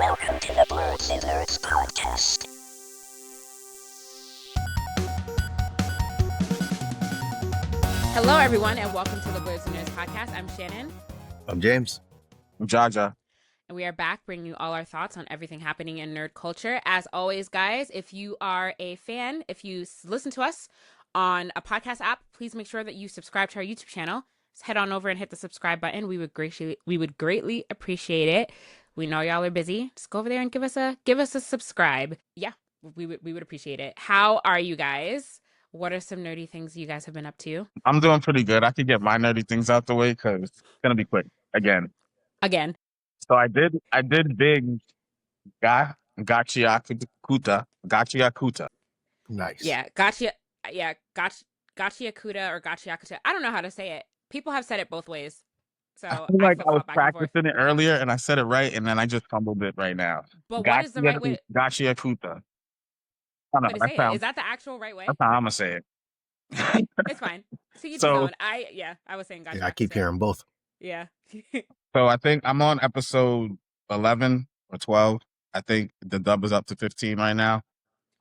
Welcome to the Blerds podcast. Hello, everyone, and welcome to the Blerds podcast. I'm Shannon. I'm James. I'm Jaja. And we are back bringing you all our thoughts on everything happening in nerd culture. As always, guys, if you are a fan, if you listen to us on a podcast app, please make sure that you subscribe to our YouTube channel. Just head on over and hit the subscribe button. We would greatly appreciate it. We know y'all are busy. Just go over there and give us a subscribe. Yeah, we would appreciate it. How are you guys? What are some nerdy things you guys have been up to? I'm doing pretty good. I could get my nerdy things out the way because it's gonna be quick again. So I did big Gachiyakuta. Nice. Yeah, Gachiyakuta or Gachiyakuta. I don't know how to say it. People have said it both ways. So I feel like I was back and forth. practicing it earlier and I said it right, and then I just fumbled it right now. But what is the right way? Gachiyakuta. I don't know. To say it? Is that the actual right way? That's how I'm gonna say it. It's fine. I was saying Gachiyakuta. Yeah, I keep hearing both. Yeah. So I think I'm on episode 11 or 12. I think the dub is up to 15 right now.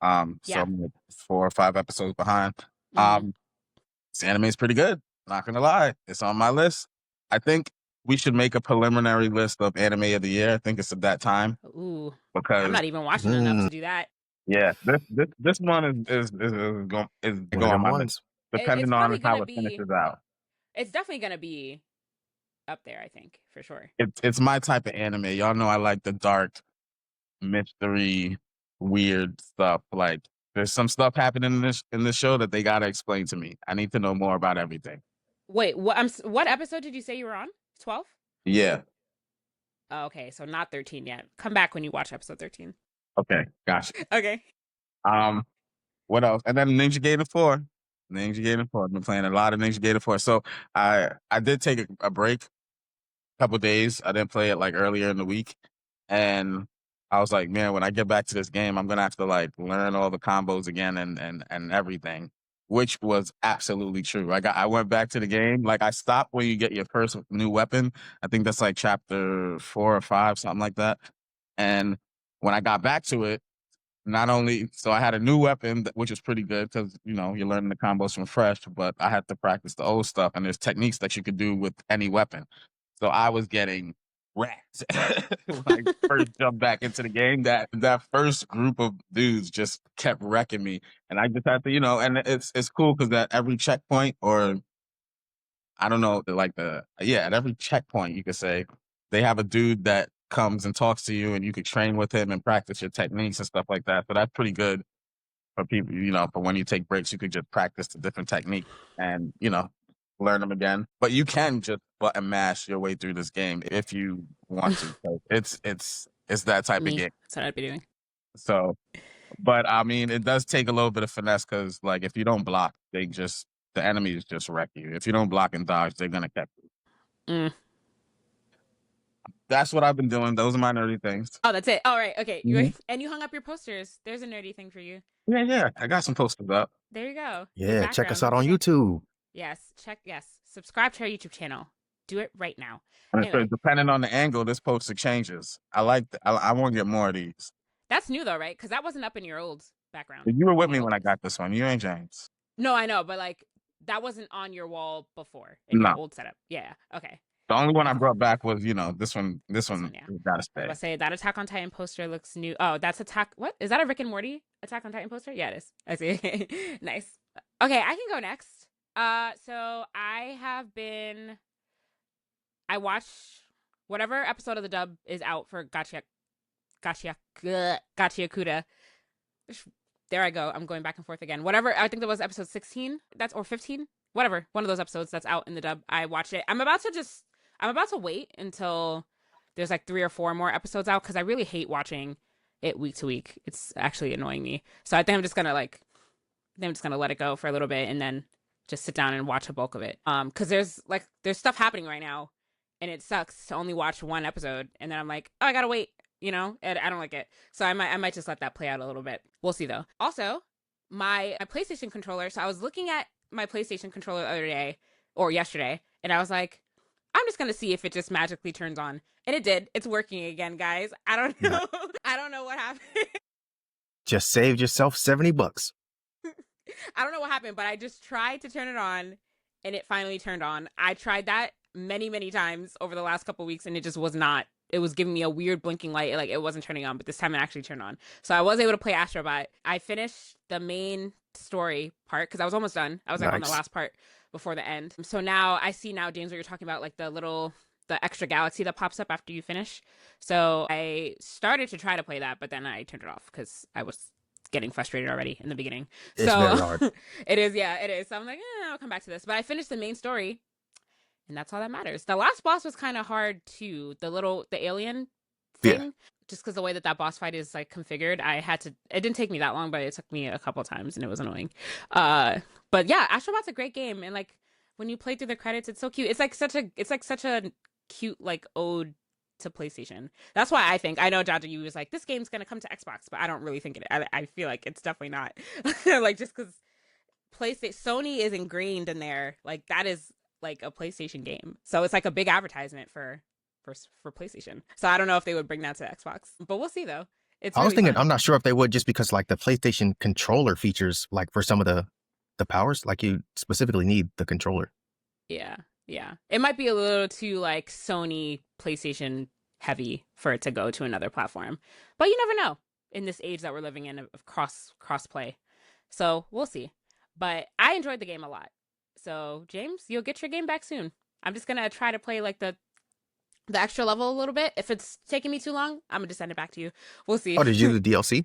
So I'm like 4 or 5 episodes behind. This anime is pretty good. Not gonna lie, it's on my list. I think we should make a preliminary list of anime of the year. I think it's at that time. Ooh, because I'm not even watching enough to do that. Yeah, this one is going on my list, depending on how it finishes out. It's definitely gonna be up there, I think, for sure. It's my type of anime. Y'all know I like the dark, mystery, weird stuff. Like there's some stuff happening in this show that they gotta explain to me. I need to know more about everything. Wait, what episode did you say you were on? 12? Yeah. Oh, okay, so not 13 yet. Come back when you watch episode 13. Okay, gotcha. Okay. What else? And then Ninja Gaiden 4. I've been playing a lot of Ninja Gaiden 4. So I did take a break, a couple days. I didn't play it like earlier in the week, and I was like, man, when I get back to this game, I'm gonna have to like learn all the combos again and everything, which was absolutely true. Like I went back to the game. Like I stopped when you get your first new weapon. I think that's like chapter 4 or 5, something like that. And when I got back to it, so I had a new weapon, which was pretty good because, you know, you're learning the combos from fresh, but I had to practice the old stuff. And there's techniques that you could do with any weapon. So I was getting wrecked when I first jumped back into the game. That first group of dudes just kept wrecking me. And I just had to, you know, and it's cool because at every checkpoint, or I don't know, at every checkpoint, you could say, they have a dude that comes and talks to you and you could train with him and practice your techniques and stuff like that. So that's pretty good for people, you know, for when you take breaks, you could just practice the different techniques and, you know, learn them again. But you can just button mash your way through this game if you want to. So it's that type of game. That's what I'd be doing. So, but I mean, it does take a little bit of finesse because like if you don't block, the enemies just wreck you. If you don't block and dodge, they're going to catch you. That's what I've been doing. Those are my nerdy things. Oh, that's it. All right. Okay. And you hung up your posters. There's a nerdy thing for you. Yeah. I got some posters up. There you go. Yeah, check us out on YouTube. Yes. Subscribe to our YouTube channel. Do it right now. And Anyway. so depending on the angle, this poster changes. I want to get more of these. That's new though, right? Because that wasn't up in your old background. You were with me when I got this one. You ain't James. No, I know, but like that wasn't on your wall before in your old setup. Yeah. Okay. The only one I brought back was, you know, this one. This one gotta stay. I was gonna say that Attack on Titan poster looks new. Oh, that's what? Is that a Rick and Morty Attack on Titan poster? Yeah, it is. I see. Nice. Okay, I can go next. So I watch whatever episode of the dub is out for Gachiyakuta. There I go. I'm going back and forth again. Whatever. I think that was episode 16. Or 15. Whatever. One of those episodes that's out in the dub. I watched it. I'm about to wait until there's like 3 or 4 more episodes out because I really hate watching it week to week. It's actually annoying me. So I think I'm just gonna let it go for a little bit and then just sit down and watch a bulk of it. Because there's stuff happening right now, and it sucks to only watch one episode, and then I'm like, oh, I gotta wait, you know, and I don't like it. So I might just let that play out a little bit. We'll see though. Also, my PlayStation controller. So I was looking at my PlayStation controller the other day or yesterday, and I was like, I'm just gonna see if it just magically turns on. And it did. It's working again, guys. I don't know. I don't know what happened. Just saved yourself $70. I don't know what happened, but I just tried to turn it on and it finally turned on. I tried that many, many times over the last couple of weeks and it just was not. It was giving me a weird blinking light. Like it wasn't turning on, but this time it actually turned on. So I was able to play Astrobot. I finished the main story part because I was almost done. I was like on the last part before the end. So now I see now, James, what you're talking about, like the extra galaxy that pops up after you finish. So I started to try to play that, but then I turned it off because I was getting frustrated already in the beginning. It's very hard. It is, yeah, it is. So I'm like, I'll come back to this. But I finished the main story, and that's all that matters. The last boss was kind of hard too. The alien thing, just because the way that boss fight is like configured, it didn't take me that long, but it took me a couple times, and it was annoying. But yeah, Astrobot's a great game, and like when you play through the credits, it's so cute. It's like such a cute like ode to PlayStation. That's why I know Jaja, you was like, this game's gonna come to Xbox, but I don't really think it. I feel like it's definitely not. Like just because Sony is ingrained in there, like that is like a PlayStation game, so it's like a big advertisement for PlayStation. So I don't know if they would bring that to Xbox, but we'll see though. I was thinking, I'm not sure if they would, just because like the PlayStation controller features, like for some of the powers, like you specifically need the controller. Yeah. It might be a little too like Sony PlayStation heavy for it to go to another platform, but you never know in this age that we're living in of cross play. So we'll see. But I enjoyed the game a lot. So James, you'll get your game back soon. I'm just gonna try to play like the extra level a little bit. If it's taking me too long, I'm gonna just send it back to you. We'll see. Oh, did you do the DLC?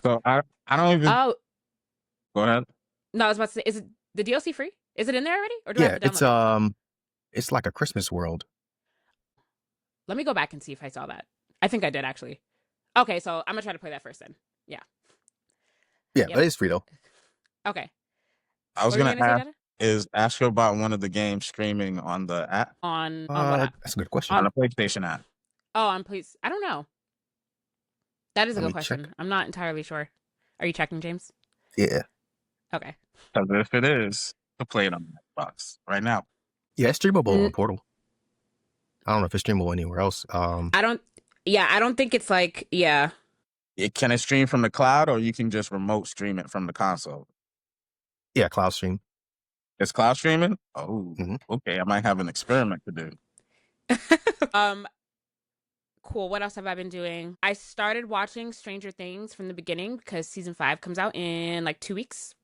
So I don't even. Oh, go ahead. No, I was about to say, is it the DLC free? Is it in there already? Or do I have to download it? It's like a Christmas world. Let me go back and see if I saw that. I think I did actually. Okay, so I'm gonna try to play that first then. Yeah. Yeah, but it's free though. Okay. I was gonna ask, is Astrobot one of the games streaming on the app? On what app? That's a good question. On the PlayStation app. Oh, on please. I don't know. That is a good question. I'm not entirely sure. Are you checking, James? Yeah. Okay. Because if it is, to play it on the Xbox right now. Yeah, it's streamable on Portal. I don't know if it's streamable anywhere else. I don't think it's like, yeah. Can it stream from the cloud, or you can just remote stream it from the console? Yeah, cloud stream. It's cloud streaming? Oh, okay. I might have an experiment to do. Cool. What else have I been doing? I started watching Stranger Things from the beginning because season 5 comes out in like 2 weeks.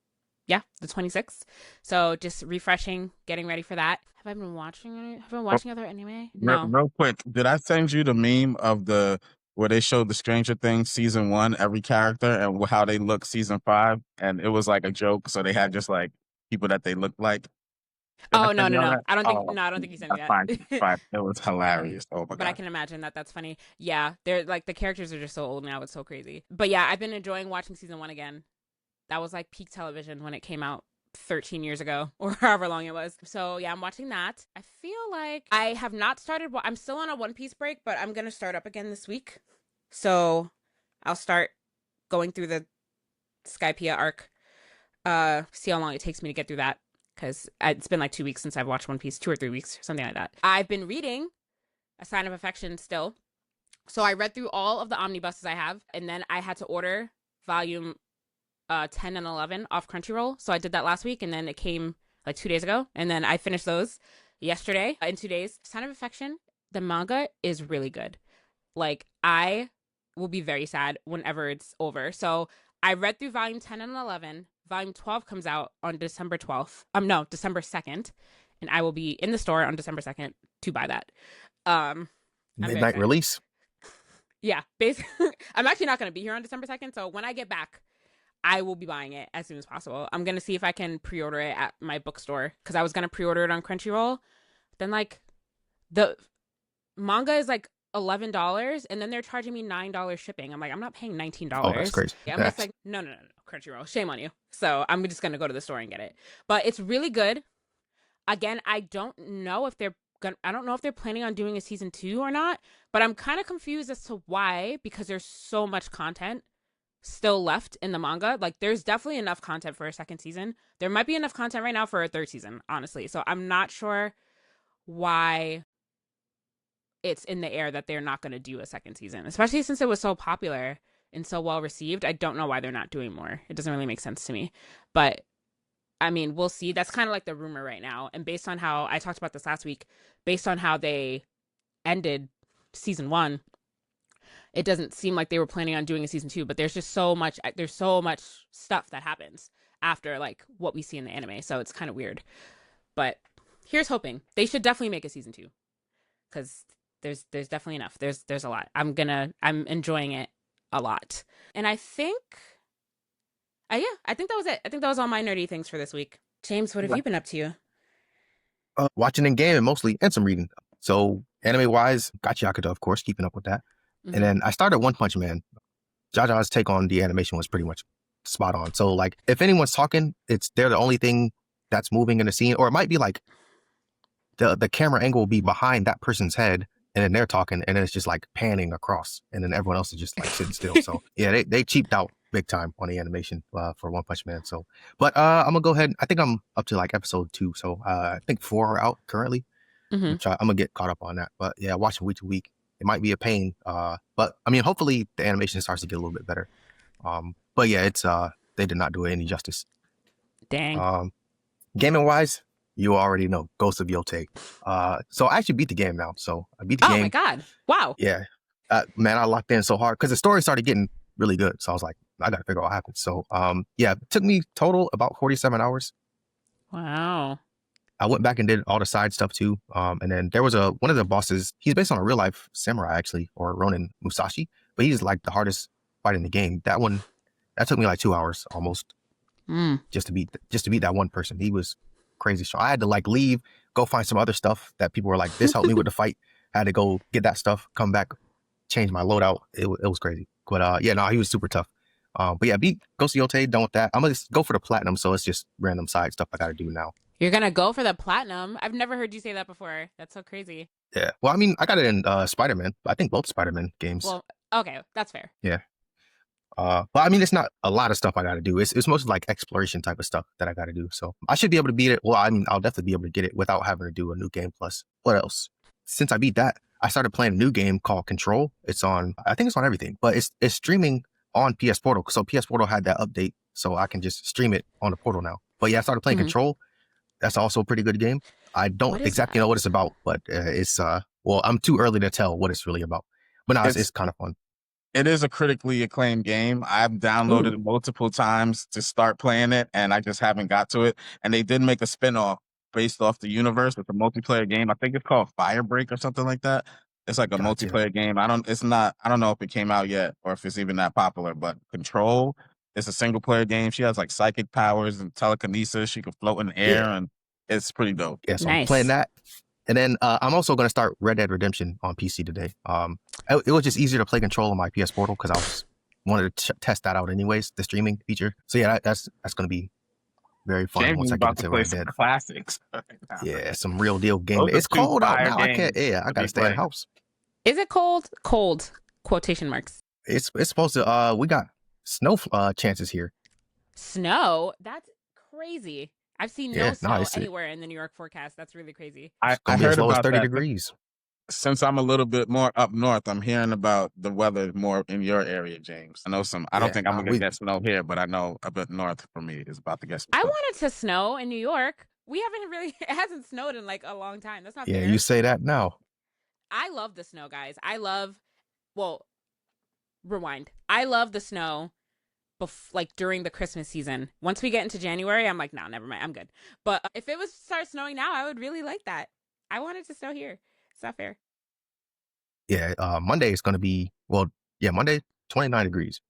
Yeah, the 26th. So just refreshing, getting ready for that. Have I been watching any? Have I been watching other anime? No. Real quick, did I send you the meme of where they showed the Stranger Things season 1, every character, and how they look season 5? And it was like a joke, so they had just like people that they looked like. Oh, no. I don't think you sent me that. Fine. It was hilarious. Oh my God. But I can imagine that's funny. Yeah, they're like, the characters are just so old now. It's so crazy. But yeah, I've been enjoying watching season 1 again. That was like peak television when it came out 13 years ago or however long it was. So yeah, I'm watching that. I feel like I have not started. I'm still on a One Piece break, but I'm going to start up again this week. So I'll start going through the Skypiea arc. See how long it takes me to get through that. Because it's been like 2 weeks since I've watched One Piece, 2 or 3 weeks, something like that. I've been reading A Sign of Affection still. So I read through all of the omnibuses I have, and then I had to order volume 10 and 11 off Crunchyroll. So I did that last week, and then it came like 2 days ago, and then I finished those yesterday in 2 days. Sign of Affection, the manga is really good. Like, I will be very sad whenever it's over. So I read through volume 10 and 11. Volume 12 comes out on December 12th. No, December 2nd. And I will be in the store on December 2nd to buy that. Midnight release? Yeah, basically. I'm actually not going to be here on December 2nd. So when I get back, I will be buying it as soon as possible. I'm going to see if I can pre-order it at my bookstore. Because I was going to pre-order it on Crunchyroll. Then, like, the manga is like $11, and then they're charging me $9 shipping. I'm like, I'm not paying $19. Oh, that's crazy. Yeah, I'm just like, no, Crunchyroll, shame on you. So I'm just gonna go to the store and get it. But it's really good. Again, I don't know if they're planning on doing a season 2 or not. But I'm kind of confused as to why, because there's so much content still left in the manga. Like, there's definitely enough content for a second season. There might be enough content right now for a third season, honestly. So I'm not sure why it's in the air that they're not going to do a second season, especially since it was so popular and so well received. I don't know why they're not doing more. It doesn't really make sense to me. But I mean, we'll see. That's kind of like the rumor right now. And based on how I talked about this last week, based on how they ended season 1, it doesn't seem like they were planning on doing a season 2, but there's so much stuff that happens after like what we see in the anime. So it's kind of weird. But here's hoping. They should definitely make a season 2 cuz there's definitely enough. There's a lot. I'm enjoying it a lot. And I think I think that was it. I think that was all my nerdy things for this week. James, what have you been up to? Watching and gaming mostly, and some reading. So anime-wise, Gachiyakuta, of course, keeping up with that. Mm-hmm. And then I started One Punch Man. Jaja's take on the animation was pretty much spot on. So like, if anyone's talking, they're the only thing that's moving in the scene, or it might be like the camera angle will be behind that person's head, and then they're talking, and then it's just like panning across, and then everyone else is just like sitting still. So yeah, they cheaped out big time on the animation for One Punch Man. So, but I'm gonna go ahead. I think I'm up to like episode 2. So I think 4 are out currently. Mm-hmm. I'm gonna get caught up on that. But yeah, watching week to week, it might be a pain. But I mean, hopefully the animation starts to get a little bit better. But yeah, it's they did not do it any justice. Dang. Gaming wise, you already know Ghost of Yotei. So I actually beat the game now. So I beat the game. Oh my god! Wow. Yeah, man, I locked in so hard because the story started getting really good. So I was like, I gotta figure out what happened. So yeah, it took me total about 47 hours. Wow. I went back and did all the side stuff too. And then there was one of the bosses. He's based on a real life samurai actually, or Ronin Musashi, but he's like the hardest fight in the game. That took me like 2 hours almost just to beat that one person. He was crazy strong. I had to like leave, go find some other stuff that people were like, this helped me with the fight. I had to go get that stuff, come back, change my loadout. It was crazy. But yeah, no, he was super tough. But yeah, beat Ghost of Yotei, done with that. I'm gonna just go for the platinum, so it's just random side stuff I gotta do now. You're gonna go for the platinum? I've never heard you say that before. That's so crazy. Yeah. Well, I mean, I got it in Spider-Man. I think both Spider-Man games. Well, okay, that's fair. Yeah. But I mean, it's not a lot of stuff I got to do. It's mostly like exploration type of stuff that I got to do. So I should be able to beat it. Well, I mean, I'll definitely be able to get it without having to do a new game plus. What else? Since I beat that, I started playing a new game called Control. I think it's on everything, but it's streaming on PS Portal. So PS Portal had that update, so I can just stream it on the portal now. But yeah, I started playing Control. That's also a pretty good game. I don't exactly know what it's about, but it's well, I'm too early to tell what it's really about. But no, it's kind of fun. It is a critically acclaimed game. I've downloaded it multiple times to start playing it, and I just haven't got to it. And they did make a spinoff based off the universe with a multiplayer game. I think it's called Firebreak or something like that. It's like a multiplayer game. I don't know if it came out yet or if it's even that popular, but Control is a single player game. She has like psychic powers and telekinesis. She can float in the air and it's pretty dope. Yeah, so I'm playing that. And then I'm also going to start Red Dead Redemption on PC today. It was just easier to play Control on my PS Portal because I wanted to test that out anyways, the streaming feature. So yeah, that's going to be very fun James once I get to Red Dead. Classics. Yeah, some real deal game. It's cold out now. I can't. Yeah, I got to stay in the house. Is it cold? Cold quotation marks. It's supposed to. We got snow chances here. Snow? That's crazy. I've seen no snow anywhere in the New York forecast. That's really crazy. I heard about 30 degrees. Since I'm a little bit more up north, I'm hearing about the weather more in your area, James. I know I don't think I'm going to get snow here, but I know a bit north for me is about to get snow. I want it to snow in New York. It hasn't snowed in like a long time. That's not fair. Yeah, you say that now. I love the snow, guys. Rewind. I love the snow like during the Christmas season. Once we get into January, I'm like, no, never mind. I'm good. But if it was start snowing now, I would really like that. I want it to snow here. It's not fair. Yeah, Monday is going to be, Monday, 29 degrees.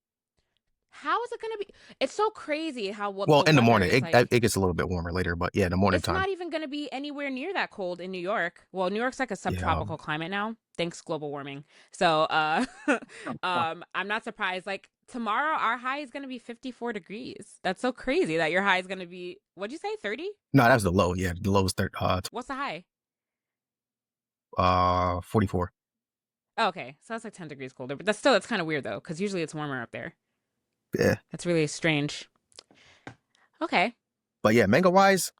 How is it going to be? It's so crazy how in the morning. It gets a little bit warmer later, but yeah, in the morning time. It's not even going to be anywhere near that cold in New York. Well, New York's like a subtropical climate now. Thanks global warming. So I'm not surprised. Like tomorrow, our high is going to be 54 degrees. That's so crazy that your high is going to be, what'd you say, 30? No, that's the low. Yeah, the low is 30. What's the high? 44. Oh, okay, so that's like 10 degrees colder. But that's kind of weird though, because usually it's warmer up there. Yeah. That's really strange. Okay. But yeah, manga-wise,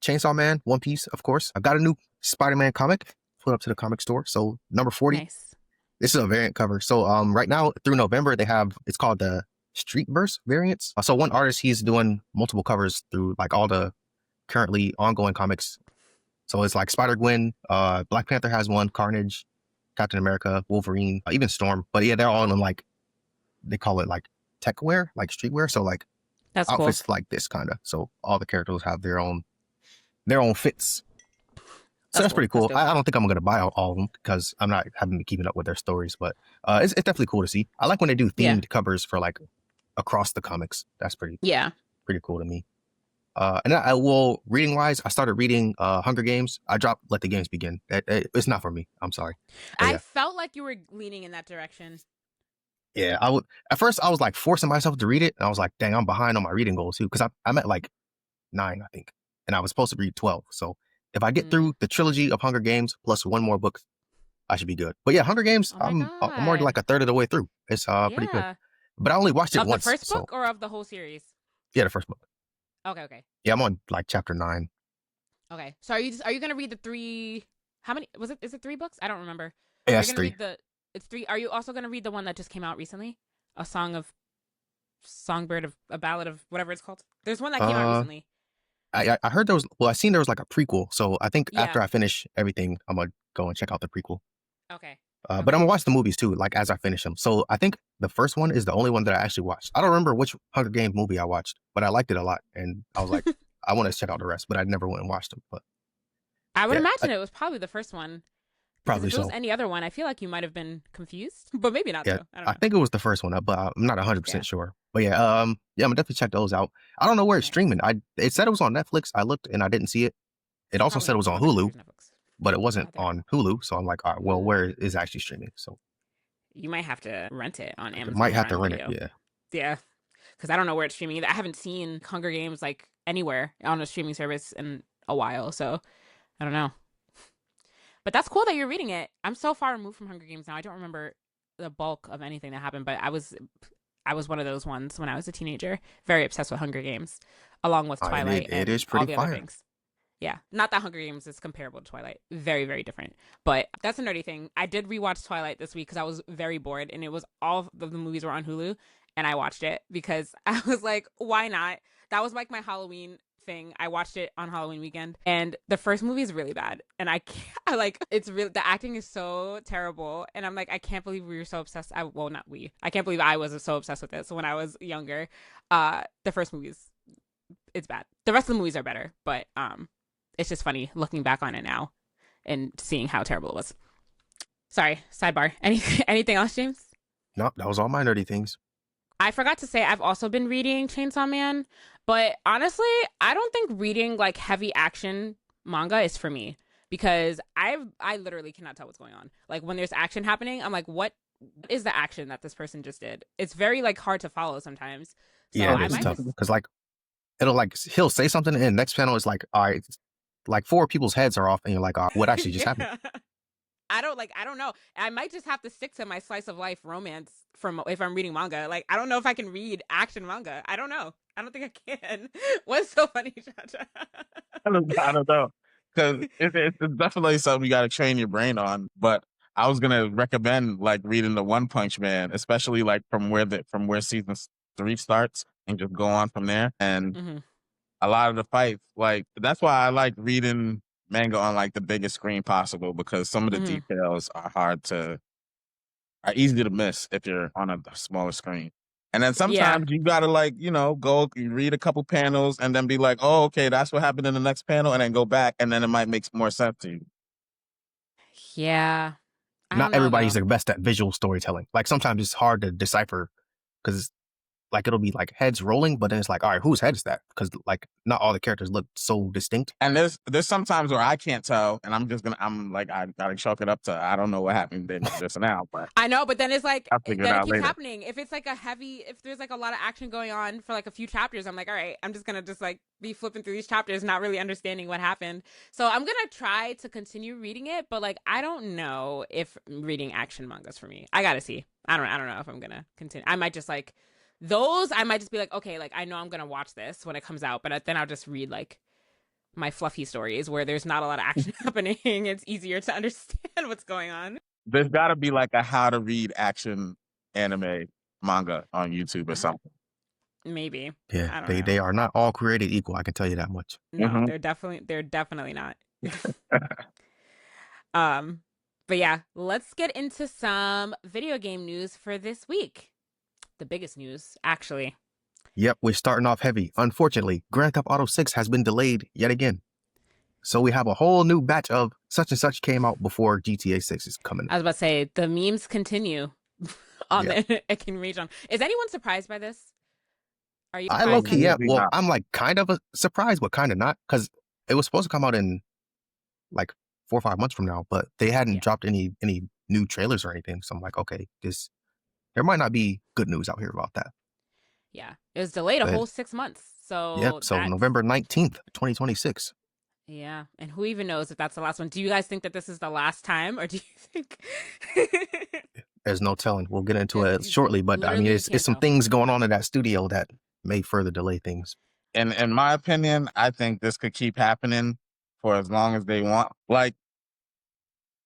Chainsaw Man, One Piece, of course. I got a new Spider-Man comic. pull it up to the comic store. So number 40. Nice. This is a variant cover. So right now through November they have, it's called the Streetverse variants. So one artist, he's doing multiple covers through like all the currently ongoing comics. So it's like Spider-Gwen, Black Panther has one, Carnage, Captain America, Wolverine, even Storm. But yeah, they're all in like, they call it like tech wear, like streetwear. So like That's outfits cool. like this kind of. So all the characters have their own fits. So that's cool. pretty cool. That's dope. I don't think I'm going to buy all of them because I'm not having been keeping up with their stories, but it's definitely cool to see. I like when they do themed covers for like across the comics. That's pretty cool to me. And I will, reading wise, I started reading Hunger Games. I dropped Let the Games Begin. It's not for me. I'm sorry. I felt like you were leaning in that direction. Yeah, at first I was like forcing myself to read it, and I was like, dang, I'm behind on my reading goals too, because I'm at like 9, I think, and I was supposed to read 12. So if I get through the trilogy of Hunger Games plus one more book, I should be good. But yeah, Hunger Games, I'm already like a third of the way through. It's pretty good. But I only watched it once. Of the first book or of the whole series? Yeah, the first book. Okay. Yeah, I'm on like chapter 9. Okay. So are you gonna read the 3? How many was it? Is it 3 books? I don't remember. Yeah, it's 3. It's 3. Are you also gonna read the one that just came out recently? A Songbird of a Ballad of whatever it's called. There's one that came out recently. I heard there was. Well, I seen there was like a prequel. So I think after I finish everything, I'm gonna go and check out the prequel. Okay. But I'm gonna watch the movies too, like as I finish them. So I think the first one is the only one that I actually watched. I don't remember which Hunger Games movie I watched, but I liked it a lot, and I was like, I want to check out the rest, but I never went and watched them. But I would imagine it was probably the first one. Probably if it was any other one, I feel like you might have been confused, but maybe not. Yeah, I don't know. I think it was the first one, but I'm not 100% sure. But yeah, I'm gonna definitely check those out. I don't know where it's streaming. It said it was on Netflix. I looked and I didn't see it. It also said it was on Hulu, but it wasn't on Hulu. So I'm like, all right, well, where is it actually streaming? So you might have to rent it on Amazon. Might have to rent it. Yeah, because I don't know where it's streaming either. I haven't seen Hunger Games like anywhere on a streaming service in a while, so I don't know. But that's cool that you're reading it. I'm so far removed from Hunger Games now. I don't remember the bulk of anything that happened, but I was one of those ones when I was a teenager, very obsessed with Hunger Games, along with Twilight. It is pretty all the other things. Yeah, not that Hunger Games is comparable to Twilight. Very, very different. But that's a nerdy thing. I did rewatch Twilight this week because I was very bored, and it was all of the movies were on Hulu, and I watched it because I was like, why not? That was like my Halloween thing. I watched it on Halloween weekend, and the first movie is really bad, and I can't, it's really, the acting is so terrible, and I'm like, I can't believe we were so obsessed. I can't believe I was so obsessed with it. So when I was younger, the first movie it's bad. The rest of the movies are better, but it's just funny looking back on it now and seeing how terrible it was. Sorry, sidebar. Anything else, James? No, that was all my nerdy things. I forgot to say I've also been reading Chainsaw Man, but honestly, I don't think reading like heavy action manga is for me because I literally cannot tell what's going on. Like when there's action happening, I'm like, what is the action that this person just did? It's very like hard to follow sometimes. So yeah, it's tough because like he'll say something and the next panel is like, all right, like 4 people's heads are off and you're like, what actually just happened? I don't know. I might just have to stick to my slice of life romance if I'm reading manga. Like, I don't know if I can read action manga. I don't know. I don't think I can. What's so funny, Jaja? I don't know. Because it's definitely something you got to train your brain on. But I was going to recommend like reading the One Punch Man, especially like from where season 3 starts and just go on from there. And a lot of the fights, like, that's why I like reading manga on like the biggest screen possible, because some of the details are easy to miss if you're on a smaller screen. And then sometimes you gotta like, go read a couple panels and then be like, oh, okay, that's what happened in the next panel, and then go back and then it might make more sense to you. Yeah. Not everybody's the best at visual storytelling. Like sometimes it's hard to decipher because like it'll be like heads rolling, but then it's like, all right, whose head is that? Because like not all the characters look so distinct. And there's sometimes where I can't tell, and I'm like, I gotta chalk it up to I don't know what happened just now. But I know, but then it's like I'll figure it then out it keeps later. happening. If it's like if there's like a lot of action going on for like a few chapters, I'm like, all right, I'm just gonna just like be flipping through these chapters, not really understanding what happened. So I'm gonna try to continue reading it, but like I don't know if reading action manga's for me. I gotta see. I don't know if I'm gonna continue. I might just like. I might just be like, okay, like I know I'm gonna watch this when it comes out, but then I'll just read like my fluffy stories where there's not a lot of action happening. It's easier to understand what's going on. There's got to be like a how to read action anime manga on YouTube or something. Maybe. Yeah, I don't they know. are not all created equal. I can tell you that much. No, Mhm. they're definitely not. But yeah, let's get into some video game news for this week. The biggest news, actually. Yep, we're starting off heavy. Unfortunately, Grand Theft Auto 6 has been delayed yet again. So we have a whole new batch of such and such came out before GTA 6 is coming. I was about to say the memes continue on Yeah. the it can reach on. Is anyone surprised by this? Are you I surprised? low key, yeah. Maybe Well, not. I'm like kind of surprised, but kind of not, because it was supposed to come out in like 4 or 5 months from now, but they hadn't Yeah. dropped any new trailers or anything. So I'm like, okay, there might not be good news out here about that. Yeah, it was delayed a But whole 6 months. So yep. So that's November 19th, 2026. yeah, and who even knows if that's the last one? Do you guys think that this is the last time, or do you think? There's no telling. We'll get into There's- it shortly, but I mean, literally, you it's can't some tell. things going on in that studio that may further delay things. And in my opinion, I think this could keep happening for as long as they want. Like,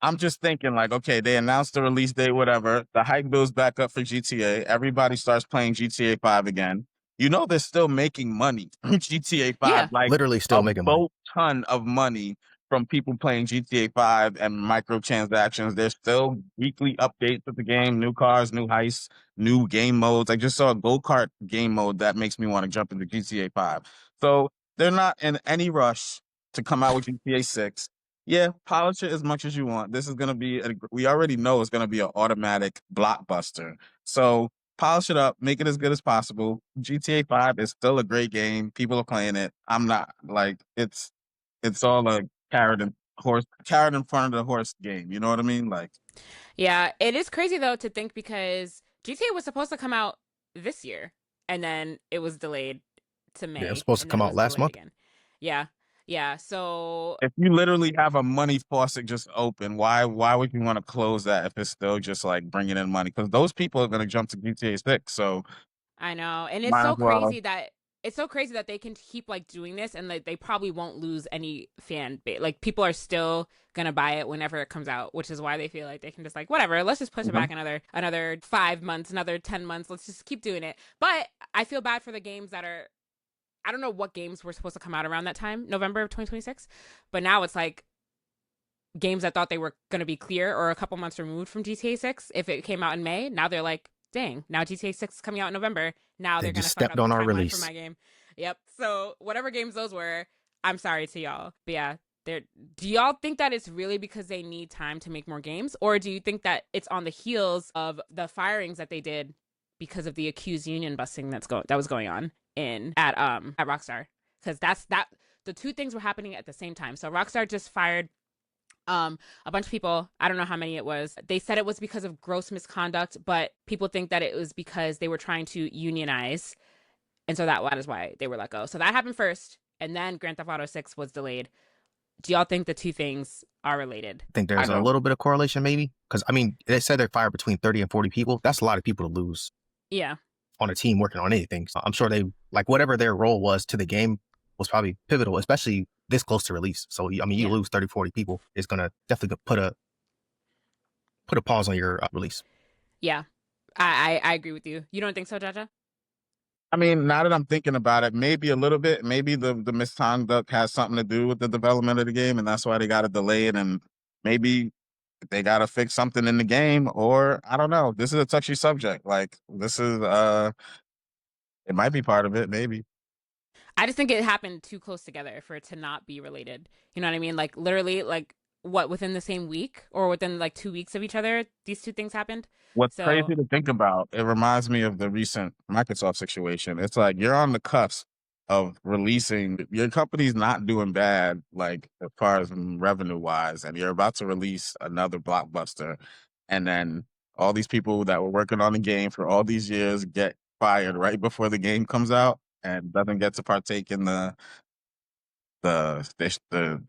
I'm just thinking, like, okay, they announced the release date, whatever. The hype builds back up for GTA. Everybody starts playing GTA 5 again. You know, they're still making money from GTA 5, Yeah. like Literally still a making money. boat ton of money from people playing GTA 5 and microtransactions. There's still weekly updates of the game, new cars, new heists, new game modes. I just saw a go-kart game mode that makes me want to jump into GTA 5. So they're not in any rush to come out with GTA 6. Yeah, polish it as much as you want. This is gonna be we already know it's gonna be an automatic blockbuster. So polish it up, make it as good as possible. GTA 5 is still a great game. People are playing it. I'm not like it's all a carrot in front of the horse game. You know what I mean? Like, Yeah, it is crazy though to think because GTA was supposed to come out this year and then it was delayed to May. Yeah, it was supposed to and then come it out was last delayed month. again. Yeah. Yeah, so if you literally have a money faucet just open, why would you want to close that if it's still just like bringing in money? Because those people are gonna jump to GTA 6. So I know. And might as well. it's so crazy that they can keep like doing this and like they probably won't lose any fan base. Like people are still gonna buy it whenever it comes out, which is why they feel like they can just like whatever, let's just push it back another 5 months, another 10 months. Let's just keep doing it. But I feel bad for the games that are I don't know what games were supposed to come out around that time, November of 2026. But now it's like games that thought they were going to be clear or a couple months removed from GTA 6 if it came out in May. Now they're like, dang, now GTA 6 is coming out in November. Now They they're going to just fuck stepped up on the our timeline release. for my game. Yep. So whatever games those were, I'm sorry to y'all. But yeah, do y'all think that it's really because they need time to make more games? Or do you think that it's on the heels of the firings that they did because of the accused union busting that was going on at Rockstar? Because the two things were happening at the same time. So Rockstar just fired a bunch of people. I don't know how many it was. They said it was because of gross misconduct, but people think that it was because they were trying to unionize, and so that is why they were let go. So that happened first, and then Grand Theft Auto 6 was delayed. Do y'all think the two things are related? I think there's a little bit of correlation, maybe, because I mean, they said they fired between 30 and 40 people. That's a lot of people to lose. Yeah. On a team working on anything. So I'm sure they like whatever their role was to the game was probably pivotal, especially this close to release. So I mean, you lose 30, 40 people, it's gonna definitely put a pause on your release. Yeah, I agree with you. You don't think so, Jaja? I mean, now that I'm thinking about it, maybe a little bit. Maybe the misconduct has something to do with the development of the game, and that's why they got it delayed. And maybe they got to fix something in the game, or I don't know. This is a touchy subject. Like this is, it might be part of it. Maybe. I just think it happened too close together for it to not be related. You know what I mean? Like literally, like what within the same week or within like 2 weeks of each other, these two things happened. What's crazy to think about, it reminds me of the recent Microsoft situation. It's like you're on the cusp of releasing, your company's not doing bad, like as far as revenue wise, and you're about to release another blockbuster. And then all these people that were working on the game for all these years get fired right before the game comes out and doesn't get to partake in the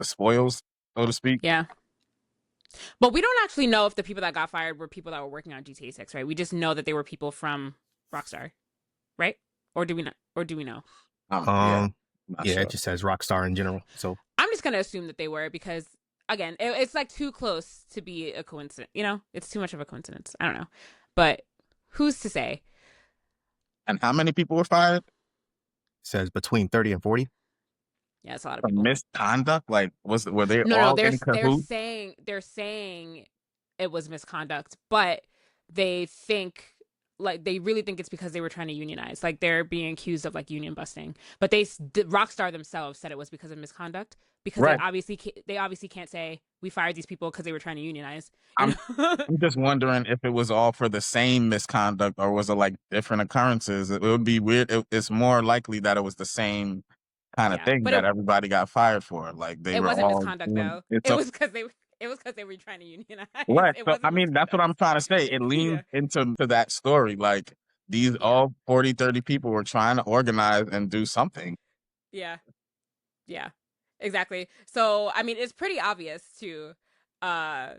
spoils, so to speak. Yeah. But we don't actually know if the people that got fired were people that were working on GTA 6, right? We just know that they were people from Rockstar, right? Or do we not? Or do we know? Yeah. Not Yeah, sure. it just says Rockstar in general. So I'm just gonna assume that they were because again, it's like too close to be a coincidence. You know, it's too much of a coincidence. I don't know, but who's to say? And how many people were fired it says between 30 and 40. Yeah, it's a lot of for people. misconduct? Like, were they No, all they're in they're cahoots? saying it was misconduct, but they think like they really think it's because they were trying to unionize. Like they're being accused of like union busting, but Rockstar themselves said it was because of misconduct because Right. they obviously can't say we fired these people because they were trying to unionize. You I'm know? I'm just wondering if it was all for the same misconduct or was it like different occurrences? It would be weird. It's more likely that it was the same kind of Yeah, thing but that everybody got fired for. Like they it were wasn't all misconduct doing though. it's It a was because they were trying to unionize. right. It So I wasn't mean that's what misconduct. I'm trying to say. It leans Yeah, into that story. Like these yeah, all 40, 30 people were trying to organize and do something. yeah. Yeah, exactly. So, I mean, it's pretty obvious too. Uh,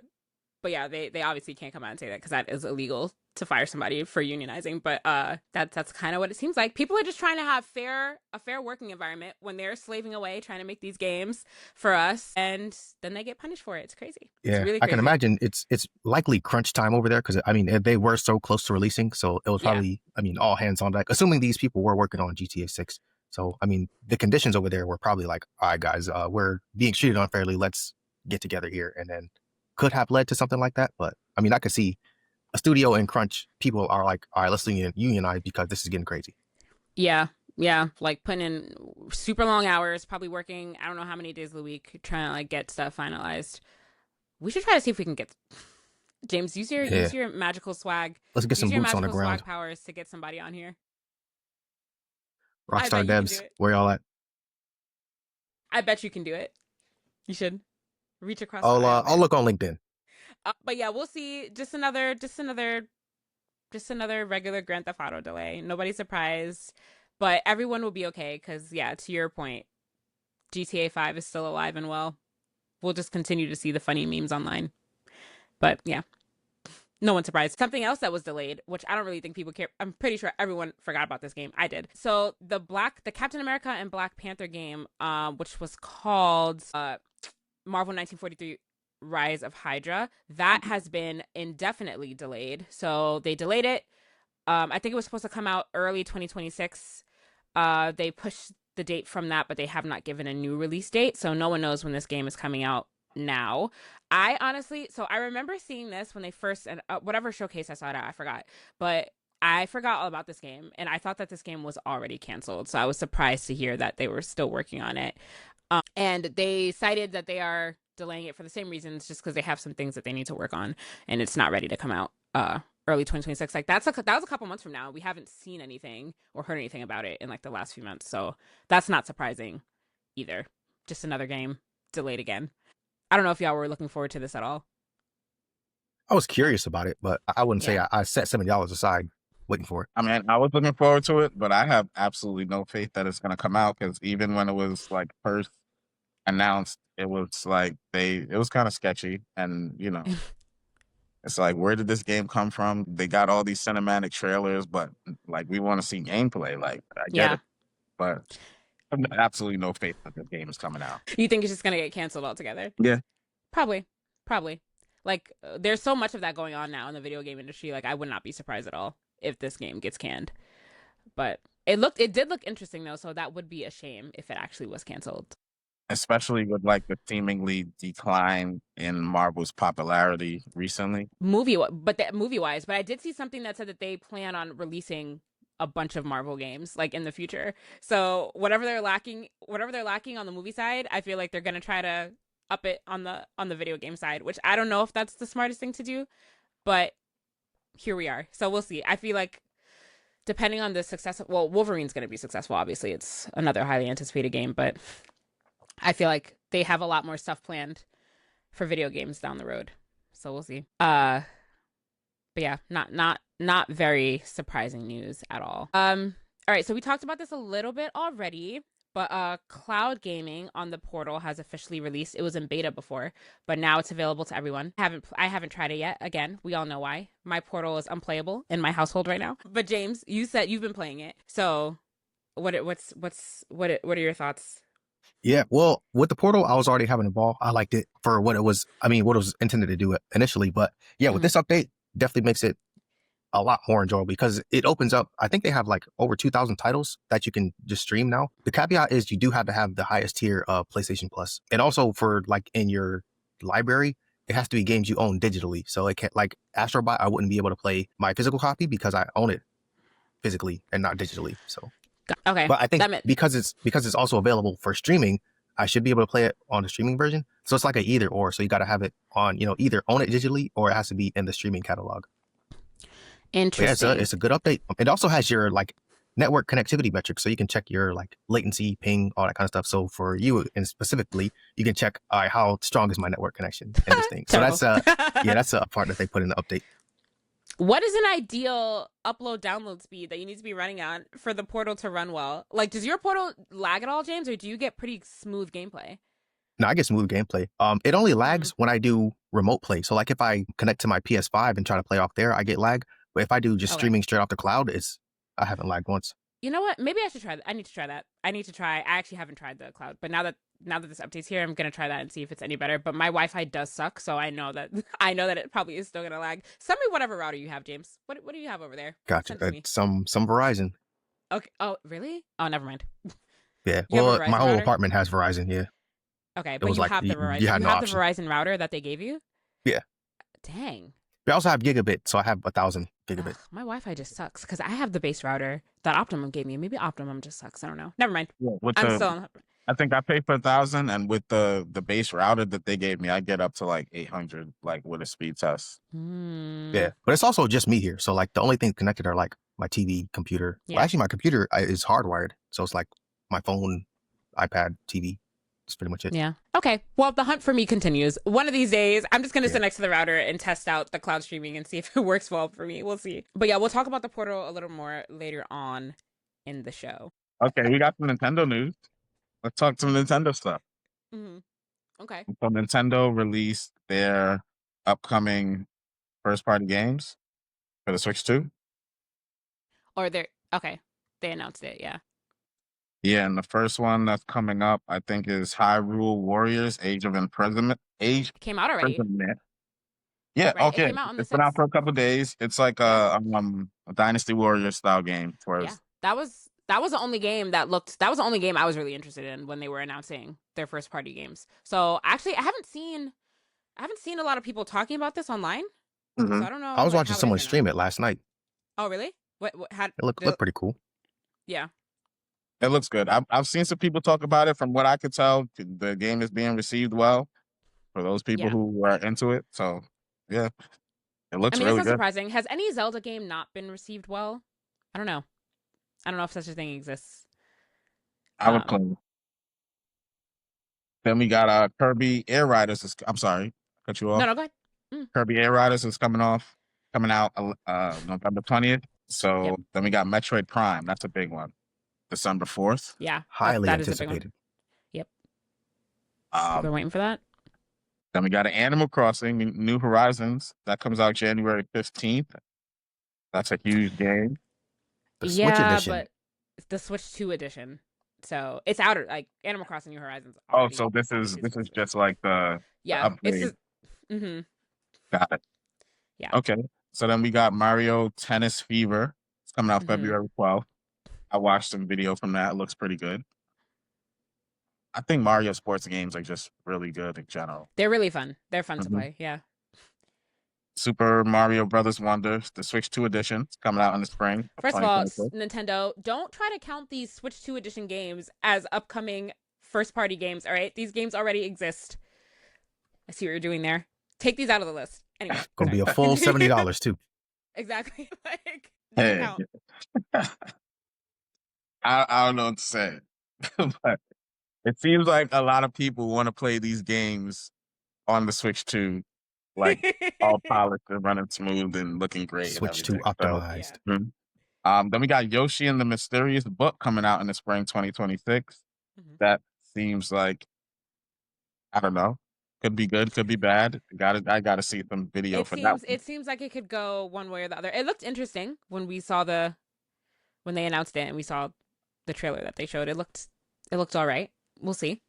but yeah, they obviously can't come out and say that because that is illegal to fire somebody for unionizing. But that's kind of what it seems like. People are just trying to have a fair working environment when they're slaving away trying to make these games for us, and then they get punished for it. It's crazy. It's Yeah, really I can crazy. imagine it's likely crunch time over there because I mean they were so close to releasing, so it was Yeah, probably all hands on deck. Assuming these people were working on GTA 6, so I mean the conditions over there were probably like, all right, guys, we're being treated unfairly. Let's get together here, and then could have led to something like that. But I mean, I could see a studio in crunch. People are like, all right, let's unionize because this is getting crazy. yeah, yeah. Like putting in super long hours, probably working I don't know how many days of the week trying to like get stuff finalized. We should try to see if we can get James, Yeah, use your magical swag. let's get Use some your boots on the magical ground. swag powers to get somebody on here. I Rockstar bet you can do devs, it. where y'all at? I bet you can do it. You should reach across the I'll aisle, look on LinkedIn. but yeah, we'll see. Just another regular Grand Theft Auto delay. Nobody's surprised, but everyone will be okay because yeah, to your point, GTA 5 is still alive and well. We'll just continue to see the funny memes online. But yeah, no one's surprised. Something else that was delayed, which I don't really think people care. I'm pretty sure everyone forgot about this game. I did. So the Captain America and Black Panther game, which was called Marvel 1943 Rise of Hydra, that has been indefinitely delayed. So they delayed it. I think it was supposed to come out early 2026. They pushed the date from that, but they have not given a new release date. So no one knows when this game is coming out now. I honestly, so I remember seeing this when they first, whatever showcase I saw it at, I forgot. But I forgot all about this game, and I thought that this game was already canceled. So I was surprised to hear that they were still working on it. And they cited that they are delaying it for the same reasons, just because they have some things that they need to work on, and it's not ready to come out early 2026. Like that was a couple months from now. We haven't seen anything or heard anything about it in like the last few months, so that's not surprising either. Just another game delayed again. I don't know if y'all were looking forward to this at all. I was curious about it, but I wouldn't say Yeah. I set $70 aside waiting for it. I mean, I was looking forward to it, but I have absolutely no faith that it's gonna come out because even when it was like first announced, it was like it was kind of sketchy, and it's like, where did this game come from? They got all these cinematic trailers, but like we want to see gameplay. Like I get Yeah. it, but I have absolutely no faith that the game is coming out. You think it's just gonna get canceled altogether? Yeah, Probably. Probably. Like there's so much of that going on now in the video game industry. Like I would not be surprised at all if this game gets canned. But it did look interesting though, so that would be a shame if it actually was canceled. especially with like the seemingly decline in Marvel's popularity recently. Movie wise, but I did see something that said that they plan on releasing a bunch of Marvel games like in the future. So whatever they're lacking on the movie side, I feel like they're gonna try to up it on the video game side, which I don't know if that's the smartest thing to do, but here we are. So we'll see. I feel like depending on the success, well, Wolverine's gonna be successful. Obviously, it's another highly anticipated game, but I feel like they have a lot more stuff planned for video games down the road. So we'll see. But yeah, not very surprising news at all. All right, so we talked about this a little bit already, but cloud gaming on the Portal has officially released. It was in beta before, but now it's available to everyone. I haven't tried it yet. Again, we all know why. My Portal is unplayable in my household right now. But James, you said you've been playing it. So what are your thoughts? Yeah, well, with the Portal, I was already having a ball. I liked it for what it was. I mean, what it was intended to do initially. But yeah, with Mhm. this update, definitely makes it a lot more enjoyable because it opens up. I think they have like over 2,000 titles that you can just stream now. The caveat is you do have to have the highest tier of PlayStation Plus, and also for like in your library, it has to be games you own digitally. So it can't like Astro Bot. I wouldn't be able to play my physical copy because I own it physically and not digitally. So, Okay, but I think that meant because it's also available for streaming, I should be able to play it on the streaming version. So it's like a either or. So you got to have it on, either own it digitally or it has to be in the streaming catalog. But yeah, interesting. it's a good update. It also has your like network connectivity metrics, so you can check your like latency, ping, all that kind of stuff. So for you and specifically, you can check how strong is my network connection in this thing. So Terrible. that's a part that they put in the update. What is an ideal upload download speed that you need to be running on for the Portal to run well? Like, does your Portal lag at all, James, or do you get pretty smooth gameplay? No, I get smooth gameplay. It only lags when I do remote play. So like if I connect to my PS5 and try to play off there, I get lag. But if I do just streaming straight off the cloud, I haven't lagged once. You know what? Maybe I should try that. I need to try that. I actually haven't tried the cloud, but now that this update's here, I'm gonna try that and see if it's any better. But my Wi-Fi does suck, so I know that it probably is still gonna lag. Send me whatever router you have, James. What do you have over there? Gotcha. Send it to me. Some Verizon. Okay. Oh, really? Oh, never mind. Yeah. You have a Well, Verizon my whole router? apartment has Verizon. Yeah. Okay, It but was you like have the you Verizon. had You no have the option. Verizon router that they gave you? Yeah. Dang. We also have gigabit, so I have 1,000 gigabit. Ugh, my Wi-Fi just sucks because I have the base router that Optimum gave me. Maybe Optimum just sucks. I don't know. Never mind. Yeah, I'm still on. I think I paid for 1,000, and with the base router that they gave me, I get up to like 800, like with a speed test. Yeah, but it's also just me here. So like the only things connected are like my TV, computer. Yeah. Well, actually, my computer is hardwired, so it's like my phone, iPad, TV. That's pretty much it. Yeah. Okay. Well, the hunt for me continues. One of these days, I'm just going to sit next to the router and test out the cloud streaming and see if it works well for me. We'll see. But yeah, we'll talk about the Portal a little more later on in the show. Okay, we got some Nintendo news. Let's talk some Nintendo stuff. Mm-hmm. Okay. So Nintendo released their upcoming first-party games for the Switch 2. Or they're okay. They announced it. Yeah. Yeah, and the first one that's coming up, I think, is Hyrule Warriors: Age of Imprisonment. It came out already. Yeah, Right, okay. it came out on the It's been out 6th. for a couple of days. It's like a Dynasty Warriors style game. Yeah, that was the only game that was the only game I was really interested in when they were announcing their first party games. So actually, I haven't seen a lot of people talking about this online. So I don't know. I was like, watching how it someone is or not. stream it last night. Oh, really? What how It looked pretty cool. Yeah. It looks good. I've seen some people talk about it. From what I could tell, the game is being received well for those people Yeah. who are into it. So, yeah, it looks I mean, really it's not good. surprising. Has any Zelda game not been received well? I don't know. I don't know if such a thing exists. I would play it. Then we got Kirby Air Riders. I'm sorry, cut you off. No, go ahead. Kirby Air Riders is coming out November 20th. So then we got Metroid Prime. That's a big one. December 4th. Yeah. Highly that is a big one. anticipated. Yep. We're waiting for that. Then we got an Animal Crossing New Horizons. That comes out January 15th. That's a huge game. The Switch edition. But it's the Switch 2 edition. So it's out like Animal Crossing New Horizons. Oh, so this is just like the upgrade. Mm-hmm. Got it. Yeah. Okay. So then we got Mario Tennis Fever. It's coming out February 12th. I watched some video from that. It looks pretty good. I think Mario sports games are just really good in general. They're really fun. They're fun to play. Yeah. Super Mario Brothers Wonder, the Switch 2 edition, it's coming out in the spring. First of all, Nintendo, don't try to count these Switch 2 edition games as upcoming first-party games, all right? These games already exist. I see what you're doing there. Take these out of the list. Anyway. Gonna be a full $70 too. Exactly. Like, hey. count. I don't know what to say. But it seems like a lot of people want to play these games on the Switch 2, like all polished and running smooth and looking great. Switch 2 optimized. So, then we got Yoshi and the Mysterious Book coming out in the spring 2026. That seems like, I don't know, could be good, could be bad. I gotta see some video for that. It seems like it could go one way or the other. It looked interesting when we saw when they announced it and we saw the trailer that they showed. It looked all right. We'll see.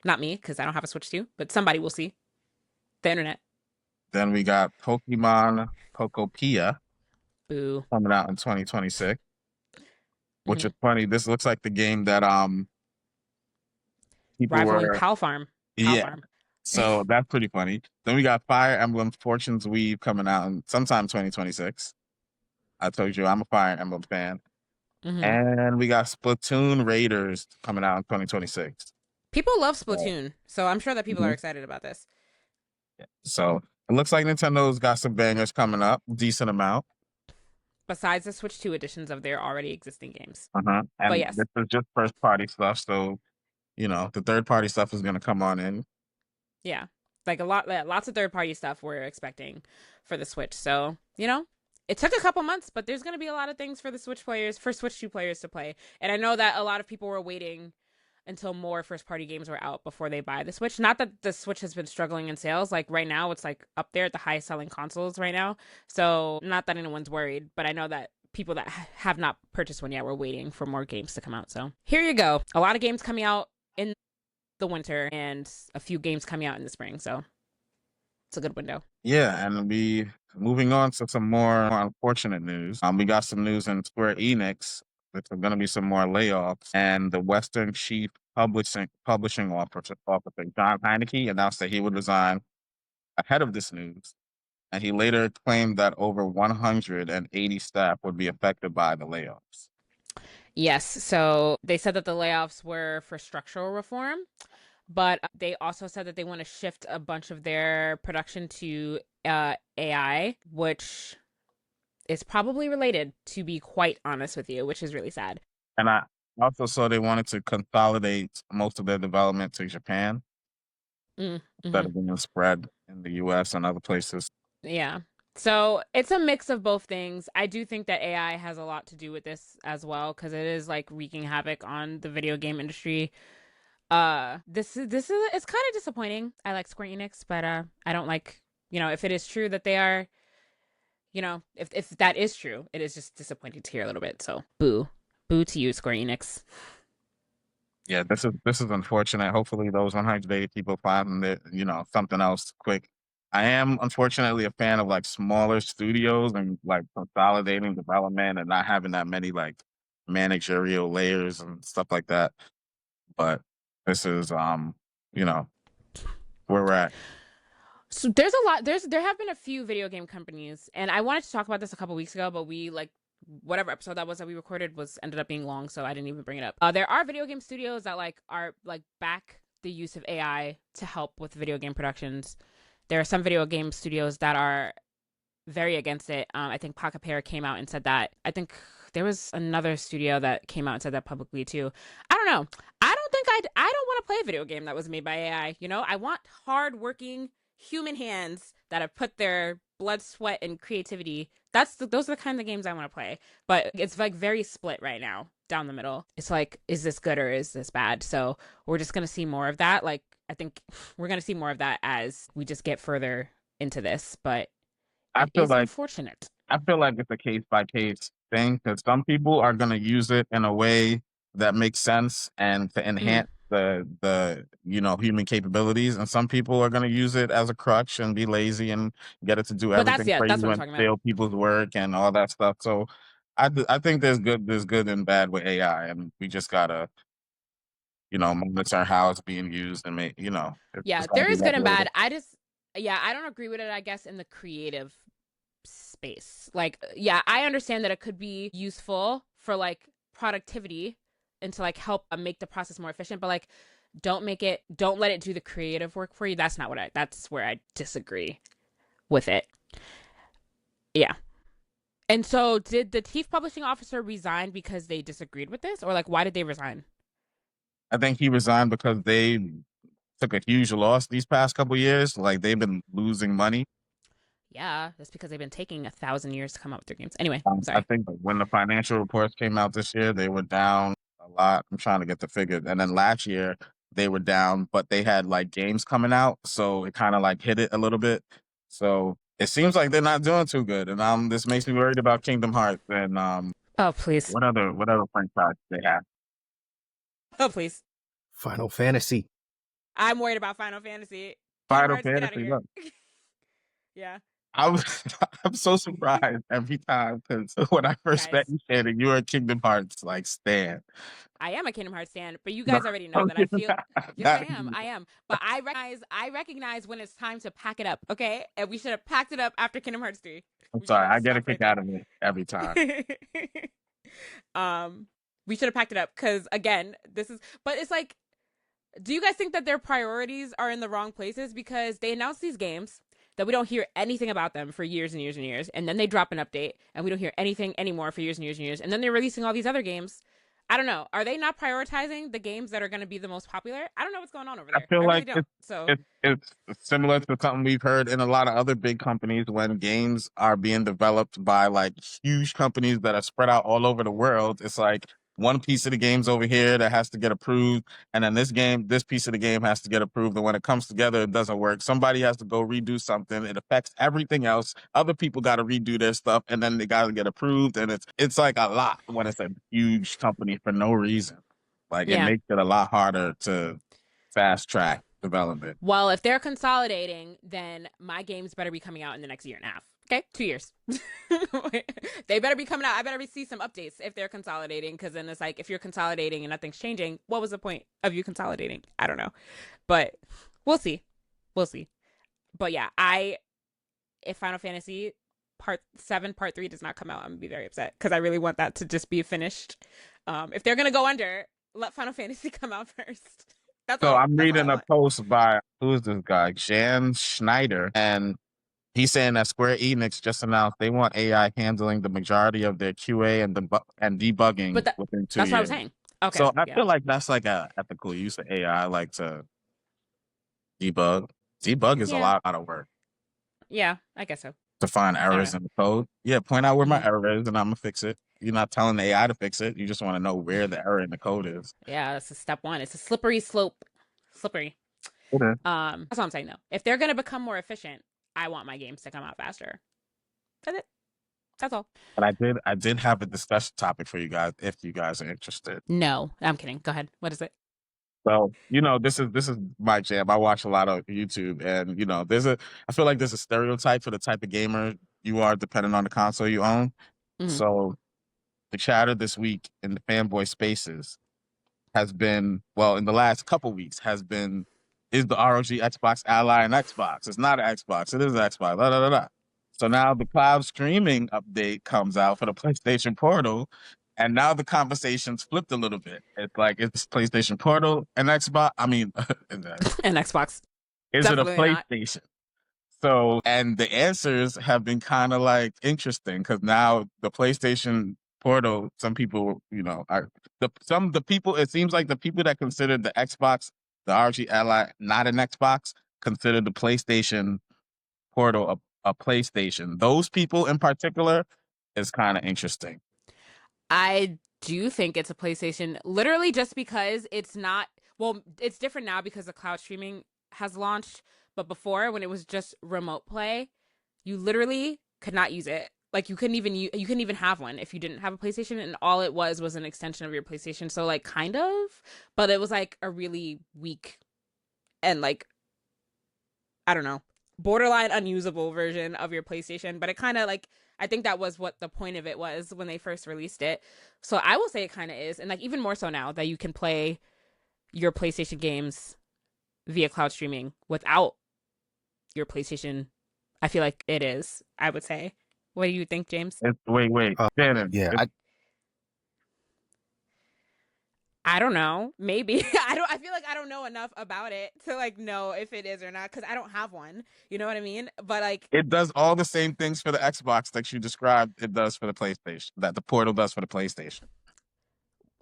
Not me, because I don't have a Switch 2, but somebody will see. The internet. Then we got Pokemon Pokopia Boo. coming out in 2026, which Mhm. is funny. This looks like the game that people Rivaling were Pal Farm. yeah. So that's pretty funny. Then we got Fire Emblem Fortune's Weave coming out in sometime 2026. I told you I'm a Fire Emblem fan. Mhm. And we got Splatoon Raiders coming out in 2026. People love Splatoon, so I'm sure that people Mhm. are excited about this. So it looks like Nintendo's got some bangers coming up, decent amount. Besides the Switch 2 editions of their already existing games. And But yes. this is just first party stuff, so the third party stuff is gonna come on in. Yeah. Like lots of third party stuff we're expecting for the Switch. So, it took a couple months, but there's going to be a lot of things for the Switch 2 players to play. And I know that a lot of people were waiting until more first party games were out before they buy the Switch. Not that the Switch has been struggling in sales. Like right now, it's like up there at the highest selling consoles right now. So not that anyone's worried, but I know that people that have not purchased one yet were waiting for more games to come out. So here you go. A lot of games coming out in the winter and a few games coming out in the spring. So it's a good window. Yeah, and we moving on to some more unfortunate news. We got some news in Square Enix. There's going to be some more layoffs, and the Western Chief Publishing Officer John Heineke announced that he would resign ahead of this news, and he later claimed that over 180 staff would be affected by the layoffs. Yes, so they said that the layoffs were for structural reform, but they also said that they want to shift a bunch of their production to AI, which is probably related, to be quite honest with you, which is really sad. And I also saw they wanted to consolidate most of their development to Japan instead of being spread in the US and other places. Yeah. So it's a mix of both things. I do think that AI has a lot to do with this as well, because it is like wreaking havoc on the video game industry. This is it's kind of disappointing. I like Square Enix, but I don't like, if it is true that they are, if that is true, it is just disappointing to hear a little bit. So boo to you, Square Enix. Yeah, this is unfortunate. Hopefully those 180 people find that, something else quick. I am unfortunately a fan of like smaller studios and like consolidating development and not having that many like managerial layers and stuff like that. But this is where we're at. So there's a lot. There have been a few video game companies, and I wanted to talk about this a couple weeks ago, but we whatever episode that was that we recorded ended up being long, so I didn't even bring it up. There are video game studios that are back the use of AI to help with video game productions. There are some video game studios that are very against it. I think Pocket Pair came out and said that. I think there was another studio that came out and said that publicly too. I don't know. I don't want to play a video game that was made by AI. I want hard-working human hands that have put their blood, sweat, and creativity. Those are the kind of games I want to play. But it's like very split right now down the middle. It's like, is this good or is this bad? So we're just gonna see more of that. Like, I think we're gonna see more of that as we just get further into this. But I feel like unfortunate. I feel like it's a case by case thing because some people are gonna use it in a way that makes sense and to enhance the human capabilities, and some people are gonna use it as a crutch and be lazy and get it to do everything for that's you what I'm and talking about. fail people's work and all that stuff. So I think there's good and bad with AI, and we just gotta monitor how it's being used and make Yeah, there is good and bad. I don't agree with it, I guess, in the creative space. Like, yeah, I understand that it could be useful for like productivity and to like help make the process more efficient, but like don't let it do the creative work for you. That's where I disagree with it. Yeah. And so did the chief publishing officer resign because they disagreed with this, or like why did they resign? I think he resigned because they took a huge loss these past couple years. Like they've been losing money. Yeah, that's because they've been taking 1,000 years to come up with their games. Anyway, sorry. I think when the financial reports came out this year, they were down a lot. I'm trying to get the figure. And then last year they were down, but they had like games coming out, so it kind of like hit it a little bit. So it seems like they're not doing too good, and this makes me worried about Kingdom Hearts and oh please, what other franchise they have. Oh, please. Final Fantasy. I'm worried about Final Fantasy. Final Kingdom Hearts, get out of Fantasy. here. Look, Yeah. I'm so surprised every time because when I first met Guys, you, Shannon, you were a Kingdom Hearts like stan. I am a Kingdom Hearts fan, but you No, guys already know that I feel. Yes, not I am. you. I am. But I recognize when it's time to pack it up. Okay, and we should have packed it up after Kingdom Hearts 3. I'm We should sorry, have I get a stopped kick right out of it every time. there. We should have packed it up because again, this is. But it's like, do you guys think that their priorities are in the wrong places? Because they announce these games that we don't hear anything about them for years and years and years, and then they drop an update and we don't hear anything anymore for years and years and years, and then they're releasing all these other games. I don't know. Are they not prioritizing the games that are going to be the most popular? I don't know what's going on over I there. feel I really like don't. So it's similar to something we've heard in a lot of other big companies when games are being developed by like huge companies that are spread out all over the world. It's like one piece of the game's over here that has to get approved, and then this piece of the game has to get approved. And when it comes together, it doesn't work. Somebody has to go redo something. It affects everything else. Other people got to redo their stuff, and then they got to get approved. And it's like a lot when it's a huge company for no reason. Like it yeah. makes it a lot harder to fast track development. Well, if they're consolidating, then my games better be coming out in the next year and a half. Okay, 2 years. They better be coming out. I better see some updates if they're consolidating, because then it's like, if you're consolidating and nothing's changing, what was the point of you consolidating? I don't know, but we'll see. We'll see. But yeah, if Final Fantasy Part 7, Part 3 does not come out, I'm gonna be very upset because I really want that to just be finished. If they're gonna go under, let Final Fantasy come out first. That's So all. I'm That's all reading I a want. post by who's this guy, Jan Schneider, and he's saying that Square Enix just announced they want AI handling the majority of their QA and debugging But within 2 that's what I was years. saying. Okay. So I Yeah. feel like that's like a ethical use of AI, like to debug. Debug is a Yeah. lot of work Yeah, I guess so. to find errors in the code. Yeah, point out where my Mhm. error is, and I'm gonna fix it. You're not telling the AI to fix it. You just want to know where the error in the code is. Yeah, that's a step one. It's a slippery slope. Slippery. Okay. That's what I'm saying though. If they're gonna become more efficient, I want my games to come out faster. That's it. That's all. But I did have a discussion topic for you guys if you guys are interested. No, I'm kidding. Go ahead. What is it? So, this is my jam. I watch a lot of YouTube, and I feel like there's a stereotype for the type of gamer you are depending on the console you own. Mhm. So the chatter this week in the fanboy spaces has been, well, in the last couple weeks has been, is the ROG Xbox Ally an Xbox? It's not an Xbox. It is an Xbox. Da, da, da, da. So now the cloud streaming update comes out for the PlayStation Portal, and now the conversation's flipped a little bit. It's like, is PlayStation Portal an Xbox? I mean, An Xbox. is it a Definitely not. PlayStation? So, and the answers have been kind of like interesting because now the PlayStation Portal, some people, are the people. It seems like the people that considered the Xbox, the RG Ally, not an Xbox, consider the PlayStation Portal a PlayStation. Those people in particular is kind of interesting. I do think it's a PlayStation, literally just because it's not. Well, it's different now because the cloud streaming has launched. But before, when it was just remote play, you literally could not use it. Like you couldn't even have one if you didn't have a PlayStation, and all it was an extension of your PlayStation. So like kind of, but it was like a really weak and like, I don't know, borderline unusable version of your PlayStation. But it kind of like, I think that was what the point of it was when they first released it. So I will say it kind of is, and like even more so now that you can play your PlayStation games via cloud streaming without your PlayStation. I feel like it is, I would say. What do you think, James? Wait, Shannon. Yeah, I don't know. Maybe. I feel like I don't know enough about it to like know if it is or not because I don't have one. You know what I mean? But like, it does all the same things for the Xbox that you described. It does for the PlayStation. That the Portal does for the PlayStation.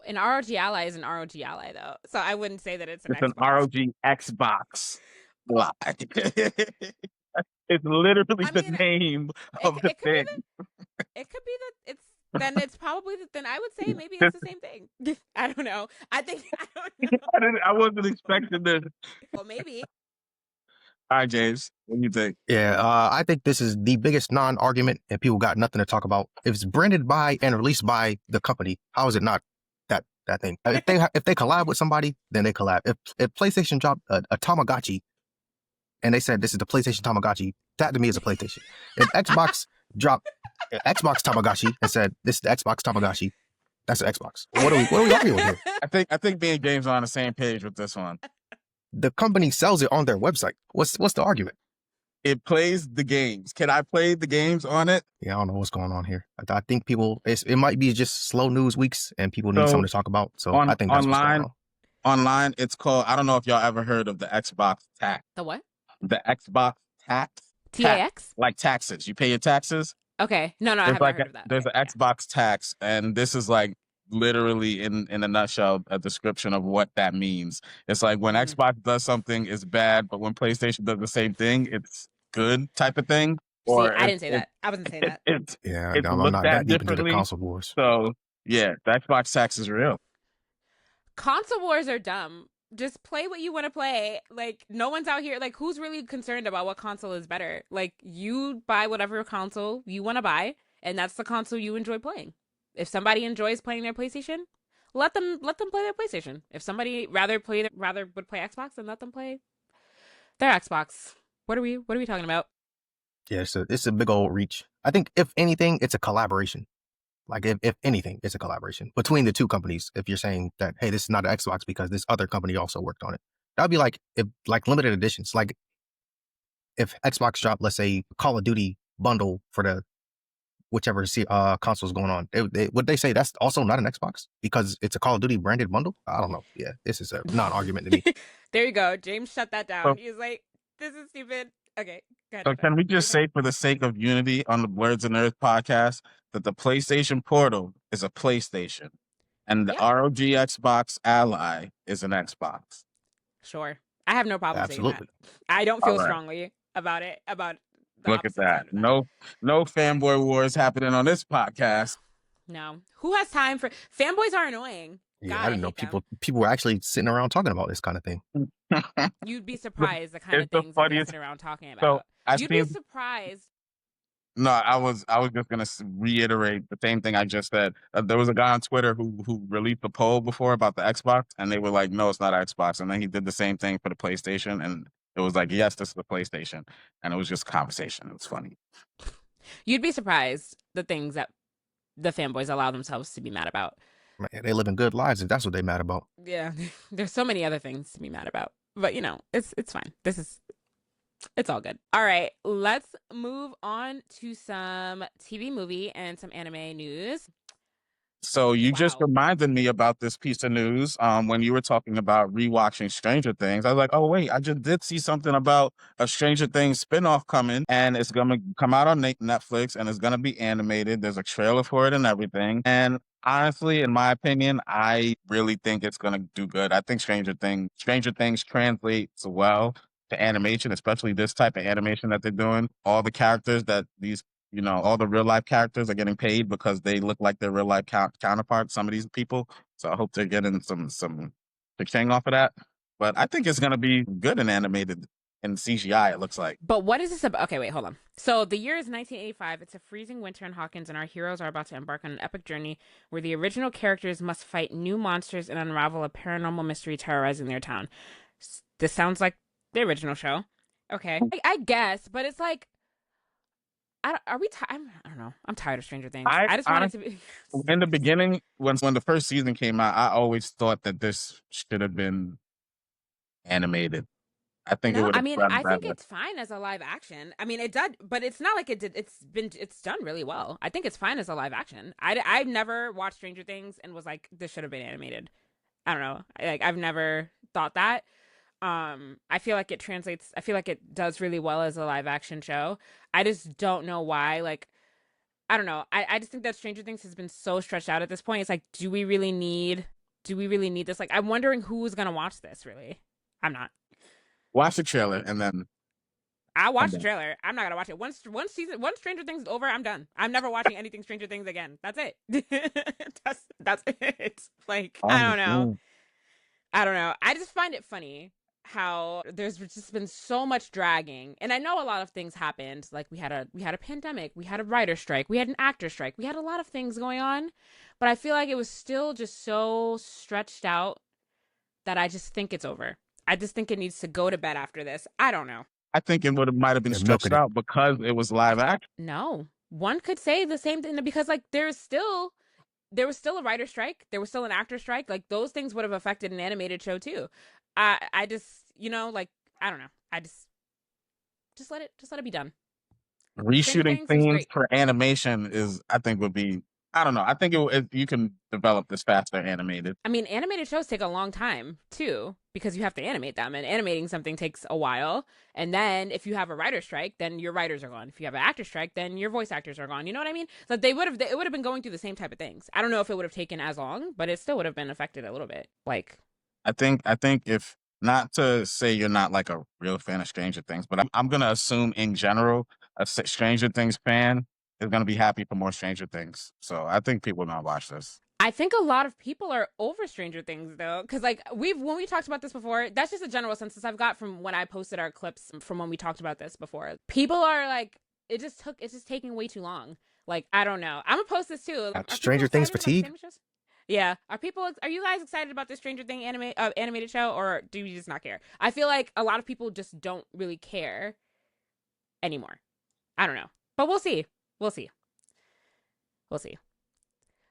an ROG Ally is an ROG Ally though, so I wouldn't say that it's an It's Xbox. an ROG Xbox. It's literally the name of the thing. It could be that it's probably then I would say maybe it's the same thing. I don't know. I don't know. I wasn't expecting this. Well, maybe. All right, James, what do you think? Yeah, I think this is the biggest non-argument, and people got nothing to talk about. If it's branded by and released by the company, how is it not that that thing. If they collab with somebody, then they collab. If PlayStation dropped a Tamagotchi and they said this is the PlayStation Tamagotchi, that to me is a PlayStation. If Xbox dropped an Xbox Tamagotchi and said this is the Xbox Tamagotchi, that's an Xbox. What are we arguing here? I think me and James are on the same page with this one. The company sells it on their website. What's the argument? It plays the games. Can I play the games on it? Yeah, I don't know what's going on here. I think people, it might be just slow news weeks and people need something to talk about. So I think that's what's going on. Online, it's called, I don't know if y'all ever heard of the Xbox tax. The what? The Xbox tax. TAX? Like taxes. You pay your taxes? Okay. No, I haven't heard of that. There's an Xbox tax, and this is like literally in a nutshell a description of what that means. It's like when Xbox does something, it's bad, but when PlayStation does the same thing, it's good type of thing. Or see, I didn't say that. I wasn't saying that. It's I'm not that deep into the console wars. So yeah, the Xbox tax is real. Console wars are dumb. Just play what you want to play. Like, no one's out here. Like, who's really concerned about what console is better? Like, you buy whatever console you want to buy, and that's the console you enjoy playing. If somebody enjoys playing their PlayStation, let them play their PlayStation. If somebody rather would play Xbox, then let them play their Xbox. What are we talking about? Yeah, it's a big old reach. I think if anything, it's a collaboration. Like if anything, it's a collaboration between the two companies. If you're saying that, hey, this is not an Xbox because this other company also worked on it, that'd be like limited editions. Like if Xbox dropped, let's say, Call of Duty bundle for the whichever console's going on, would they say that's also not an Xbox because it's a Call of Duty branded bundle? I don't know. Yeah, this is a non-argument to me. There you go. James shut that down. He's like, this is stupid. Okay, go ahead. So can we just say, for the sake of unity on the Blerds and Earth podcast, that the PlayStation Portal is a PlayStation, and the ROG Xbox Ally is an Xbox? Sure, I have no problem saying that. I don't feel strongly about it. Look at that. No fanboy wars happening on this podcast. No. Who has time for fanboys? Are annoying. Yeah, I didn't know people were actually sitting around talking about this kind of thing. You'd be surprised the kind of things that they're sitting around talking about. You'd be surprised. No, I was just gonna reiterate the same thing I just said. There was a guy on Twitter who released a poll before about the Xbox, and they were like, "No, it's not Xbox." And then he did the same thing for the PlayStation, and it was like, "Yes, this is the PlayStation," and it was just conversation. It was funny. You'd be surprised the things that the fanboys allow themselves to be mad about. Man, they living good lives if that's what they're mad about. Yeah, there's so many other things to be mad about, but it's fine. It's all good. All right, let's move on to some TV, movie, and some anime news. So you just reminded me about this piece of news when you were talking about rewatching Stranger Things. I was like, oh, wait, I just did see something about a Stranger Things spinoff coming, and it's going to come out on Netflix, and it's going to be animated. There's a trailer for it and everything. And honestly, in my opinion, I really think it's going to do good. I think Stranger Things translates well to animation, especially this type of animation that they're doing. All the characters that all the real life characters are getting paid because they look like their real life counterparts, some of these people. So I hope they're getting some king off of that. But I think it's going to be good and animated in CGI, it looks like. But what is this about? Okay, wait, hold on. So the year is 1985. It's a freezing winter in Hawkins, and our heroes are about to embark on an epic journey where the original characters must fight new monsters and unravel a paranormal mystery terrorizing their town. This sounds like the original show. Okay, I guess, but it's like, I don't know. I'm tired of Stranger Things. I just want it to be. In the beginning, when the first season came out, I always thought that this should have been animated. I think it would. I think it's fine as a live action. I mean, it did, but it's not like it did. It's done really well. I think it's fine as a live action. I've never watched Stranger Things and was like, this should have been animated. I don't know. I've never thought that. I feel like it translates. I feel like it does really well as a live action show. I just don't know why. Like, I don't know. I just think that Stranger Things has been so stretched out at this point. It's like, do we really need this? Like, I'm wondering who's gonna watch this. Really, I'm not. Watch the trailer and then. I'll watch the trailer. I'm not gonna watch it. Once Stranger Things is over, I'm done. I'm never watching anything Stranger Things again. That's it. That's it. Like, I don't know. I just find it funny how there's just been so much dragging. And I know a lot of things happened. Like we had a pandemic, we had a writer strike, we had an actor strike, we had a lot of things going on. But I feel like it was still just so stretched out that I just think it's over. I just think it needs to go to bed after this. I don't know. I think it might have been They're stretched milking it. out because it was live action. No. One could say the same thing because like there was still a writer strike, there was still an actor strike. Like those things would have affected an animated show too. I just, like I don't know. I just let it be done. Reshooting was things great. for animation I think would be, I don't know. I think you can develop this faster animated. I mean, animated shows take a long time too because you have to animate them, and animating something takes a while. And then if you have a writer strike, then your writers are gone. If you have an actor strike, then your voice actors are gone. You know what I mean? So it would have been going through the same type of things. I don't know if it would have taken as long, but it still would have been affected a little bit. Like, I think if, not to say you're not like a real fan of Stranger Things, but I'm gonna assume in general a Stranger Things fan is gonna be happy for more Stranger Things. So I think people are gonna watch this. I think a lot of people are over Stranger Things though, because like when we talked about this before, that's just a general census I've got from when I posted our clips from when we talked about this before. People are like, it's just taking way too long. Like I don't know. I'm gonna post this too. Stranger Things fatigue. Yeah. Are you guys excited about this Stranger Thing animated show, or do you just not care? I feel like a lot of people just don't really care anymore. I don't know, but we'll see. We'll see.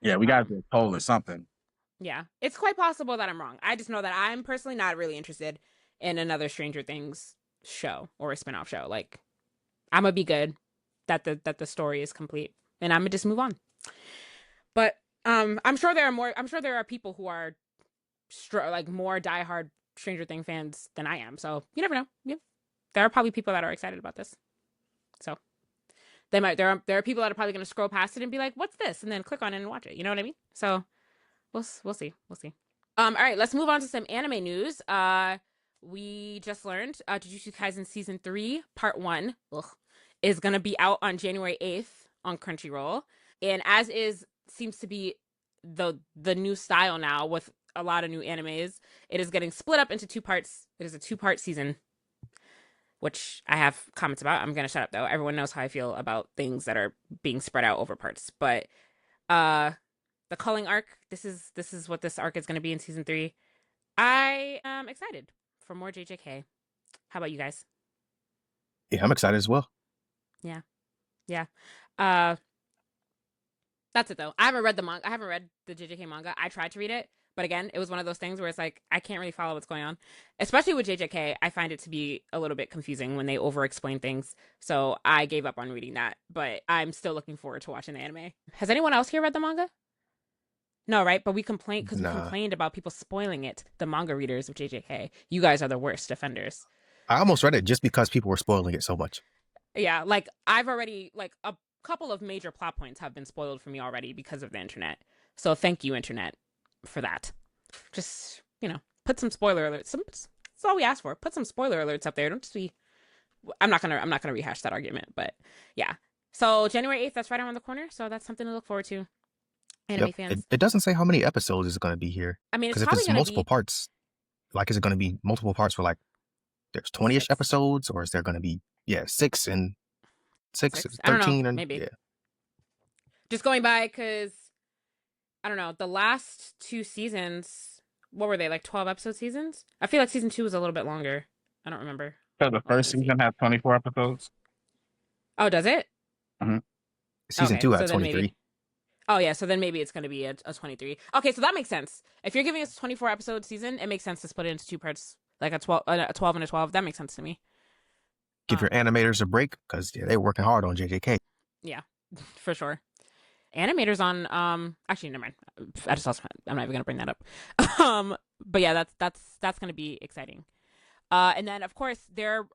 Yeah, we gotta do a poll or something. Yeah, it's quite possible that I'm wrong. I just know that I'm personally not really interested in another Stranger Things show or a spinoff show. Like, I'm gonna be good that the story is complete, and I'm gonna just move on. But I'm sure there are more. I'm sure there are people who are like more diehard Stranger Things fans than I am. So you never know. Yeah, there are probably people that are excited about this. So they might. There are people that are probably gonna scroll past it and be like, "What's this?" and then click on it and watch it. You know what I mean? So we'll see. All right, let's move on to some anime news. We just learned Jujutsu Kaisen season 3 part 1 is gonna be out on January 8th on Crunchyroll, and seems to be the new style now with a lot of new animes. It is getting split up into 2 parts. It is a 2-part season, which I have comments about. I'm gonna shut up though. Everyone knows how I feel about things that are being spread out over parts. But the Culling arc, this is what this arc is gonna be in season 3. I am excited for more JJK. How about you guys? Yeah, I'm excited as well. Yeah. That's it though. I haven't read the manga. I haven't read the JJK manga. I tried to read it, but again, it was one of those things where it's like I can't really follow what's going on. Especially with JJK, I find it to be a little bit confusing when they over-explain things. So I gave up on reading that, but I'm still looking forward to watching the anime. Has anyone else here read the manga? No, right? But we complained because we complained about people spoiling it. The manga readers of JJK, you guys are the worst offenders. I almost read it just because people were spoiling it so much. Yeah, like I've already a couple of major plot points have been spoiled for me already because of the internet. So thank you, internet, for that. Just, put some spoiler alerts. That's all we ask for. Put some spoiler alerts up there. Don't just be. I'm not gonna rehash that argument, but yeah. So January 8th, that's right around the corner. So that's something to look forward to. Anime fans. It doesn't say how many episodes is going to be here. I mean, because if it's multiple parts, like is it going to be multiple parts for like there's 20-ish episodes, or is there going to be 6 and 6 and 13? I don't know, and maybe. Yeah. Just going by because I don't know, the last 2 seasons, what were they, like 12-episode seasons? I feel like season 2 was a little bit longer. I don't remember. So the first season has 24 episodes. Oh, does it? Mm-hmm. Season 2 had 23. Oh yeah, so then maybe it's going to be a 23. Okay, so that makes sense. If you're giving us a 24 episode season, it makes sense to split it into 2 parts, like a 12 and a 12. That makes sense to me. Give your animators a break because they're working hard on JJK. Yeah, for sure. Animators on actually never mind. I'm not even gonna bring that up. But yeah, that's gonna be exciting. And then of course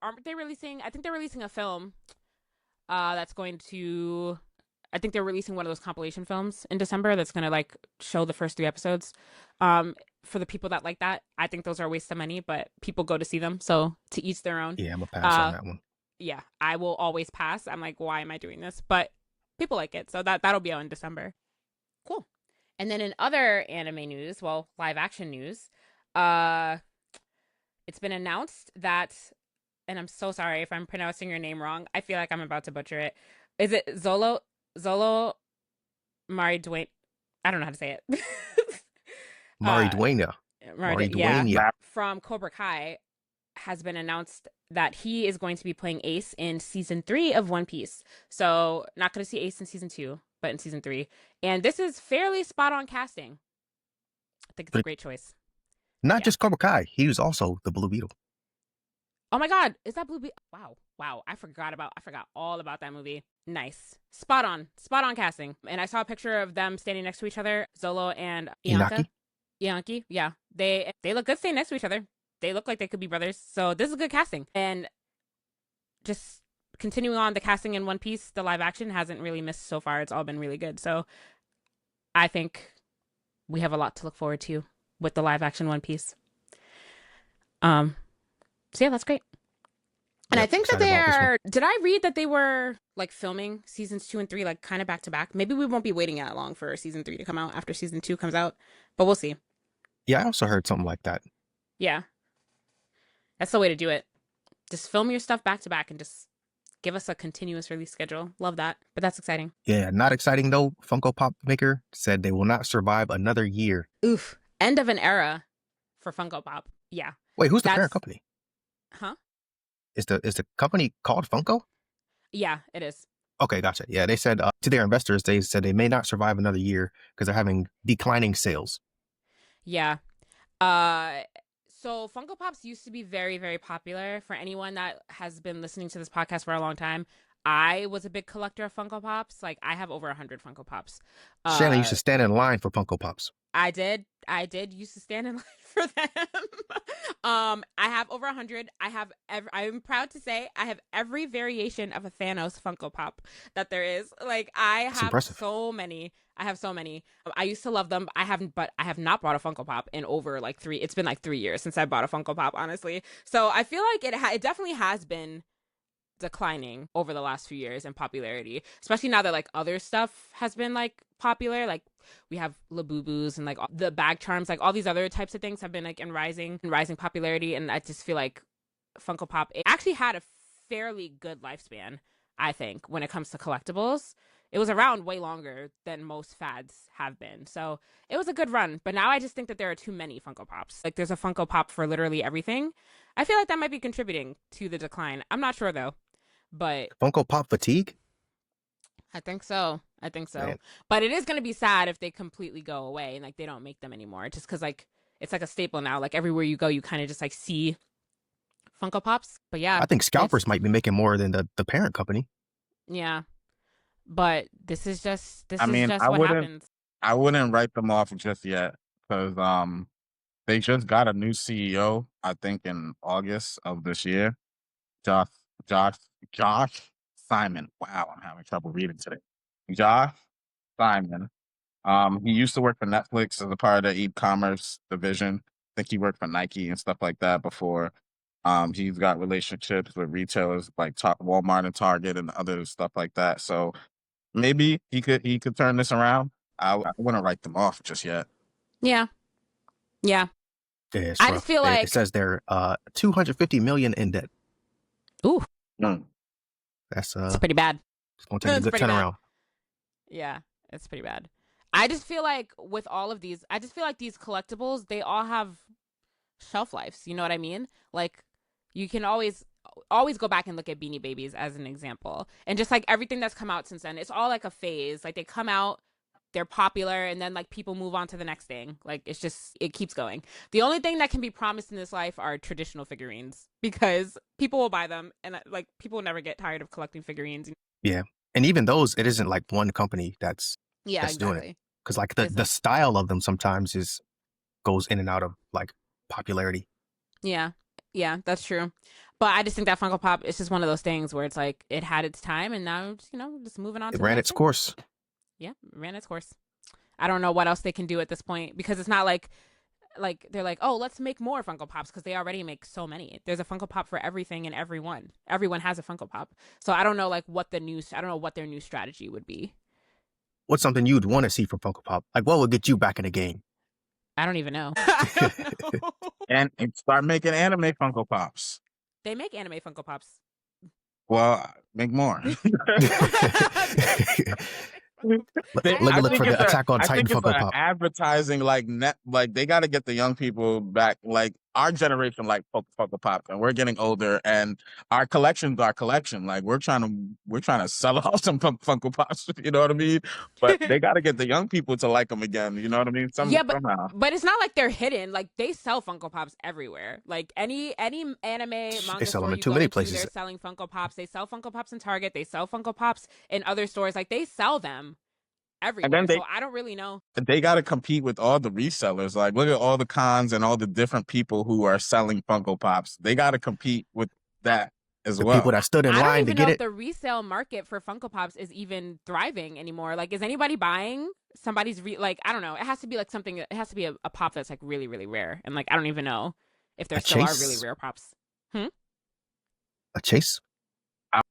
aren't they releasing? I think they're releasing a film. That's going to. I think they're releasing one of those compilation films in December that's gonna like show the first 3 episodes. For the people that like that, I think those are a waste of money, but people go to see them, so to each their own. Yeah, I'm gonna pass on that one. Yeah, I will always pass. I'm like, why am I doing this? But people like it, so that'll be out in December. Cool. And then in other anime news, well, live action news, it's been announced that, and I'm so sorry if I'm pronouncing your name wrong. I feel like I'm about to butcher it. Is it Zolo Mariduena? I don't know how to say it. uh, Mariduena. yeah, Mariduena. from Cobra Kai has been announced that he is going to be playing Ace in season 3 of One Piece. So not going to see Ace in season 2, but in season 3. And this is fairly spot on casting. I think it's a great choice. Not Yeah. just Cobra Kai. He was also the Blue Beetle. Oh my God, is that Blue Beetle? Wow. I forgot all about that movie. Nice. Spot on casting. And I saw a picture of them standing next to each other, Zolo and Ianki. Yeah. They look good standing next to each other. They look like they could be brothers. So this is good casting. And just continuing on the casting in One Piece, the live action hasn't really missed so far. It's all been really good. So I think we have a lot to look forward to with the live action One Piece. So yeah, that's great. And I think that did I read that they were like filming seasons 2 and 3 like kind of back to back? Maybe we won't be waiting that long for season 3 to come out after season 2 comes out, but we'll see. Yeah, I also heard something like that. Yeah. That's the way to do it. Just film your stuff back to back and just give us a continuous release schedule. Love that. But that's exciting. Yeah, not exciting though. Funko Pop maker said they will not survive another year. Oof. End of an era for Funko Pop. Yeah. Wait, who's the parent company? Huh? Is the company called Funko? Yeah, it is. Okay, gotcha. Yeah, they said to their investors, they said they may not survive another year because they're having declining sales. Yeah. So Funko Pops used to be very, very popular. For anyone that has been listening to this podcast for a long time, I was a big collector of Funko Pops. Like, I have over 100 Funko Pops. Shannon used to stand in line for Funko Pops. I did used to stand in line for them. I have over 100. I'm proud to say I have every variation of a Thanos Funko Pop that there is. Like, That's impressive. so many. I have so many. I used to love them. I have not bought a Funko Pop in over like 3. It's been like 3 years since I bought a Funko Pop, honestly. So I feel like it definitely has been declining over the last few years in popularity, especially now that like other stuff has been like popular. Like we have Labubus and like the bag charms, like all these other types of things have been like in rising popularity. And I just feel like Funko Pop, it actually had a fairly good lifespan, I think, when it comes to collectibles. It was around way longer than most fads have been. So it was a good run. But now I just think that there are too many Funko Pops. Like there's a Funko Pop for literally everything. I feel like that might be contributing to the decline. I'm not sure though. But Funko Pop fatigue? I think so. Man. But it is going to be sad if they completely go away and like they don't make them anymore. Just because like it's like a staple now. Like everywhere you go, you kind of just like see Funko Pops. But yeah, I think scalpers might be making more than the parent company. Yeah, but this is just what happens. I wouldn't write them off just yet because they just got a new CEO. I think in August of this year. Josh Simon. Wow, I'm having trouble reading today. Josh Simon. He used to work for Netflix as a part of the e-commerce division. I think he worked for Nike and stuff like that before. He's got relationships with retailers like Walmart and Target and other stuff like that. So maybe he could turn this around. I wouldn't write them off just yet. Yeah. Yeah, I just feel like it says they're $250 million in debt. Ooh. That's pretty bad. It's gonna take a good turnaround. Yeah, it's pretty bad. I just feel like with all of these, these collectibles, they all have shelf lives. You know what I mean? Like you can always go back and look at Beanie Babies as an example. And just like everything that's come out since then, it's all like a phase. Like they come out, they're popular, and then like people move on to the next thing. Like it keeps going. The only thing that can be promised in this life are traditional figurines because people will buy them and like people will never get tired of collecting figurines. Yeah. And even those, it isn't like one company that's exactly doing it. Because like the style of them sometimes goes in and out of like popularity. Yeah, that's true. But I just think that Funko Pop is just one of those things where it's like it had its time and now just moving on. It ran its course. Yeah, ran its course. I don't know what else they can do at this point because it's not like they're like, oh, let's make more Funko Pops because they already make so many. There's a Funko Pop for everything and everyone. Everyone has a Funko Pop. So I don't know what their new strategy would be. What's something you'd want to see from Funko Pop? Like what would get you back in the game? I don't even know. I don't know. And start making anime Funko Pops. They make anime Funko Pops. Well, make more. Let me look for the Attack on Titan Funko Pop. Advertising like they got to get the young people back, like our generation, like Funko Pop, and we're getting older, and our collection's our collection. Like we're trying to sell off some Funko Pops. You know what I mean? But they got to get the young people to like them again. You know what I mean? Somehow. But it's not like they're hidden. Like they sell Funko Pops everywhere. Like any anime manga sell them store in you too go many into, places. they're selling Funko Pops. They sell Funko Pops in Target. They sell Funko Pops in other stores. Like they sell them everywhere. So I don't really know. They got to compete with all the resellers. Like look at all the cons and all the different people who are selling Funko Pops. They got to compete with that as well. People that stood in line to get it. I don't even know if the resale market for Funko Pops is even thriving anymore. Like, is anybody buying somebody's like? I don't know. It has to be like something. It has to be a pop that's like really, really rare. And like, I don't even know if there still are really rare pops. A chase.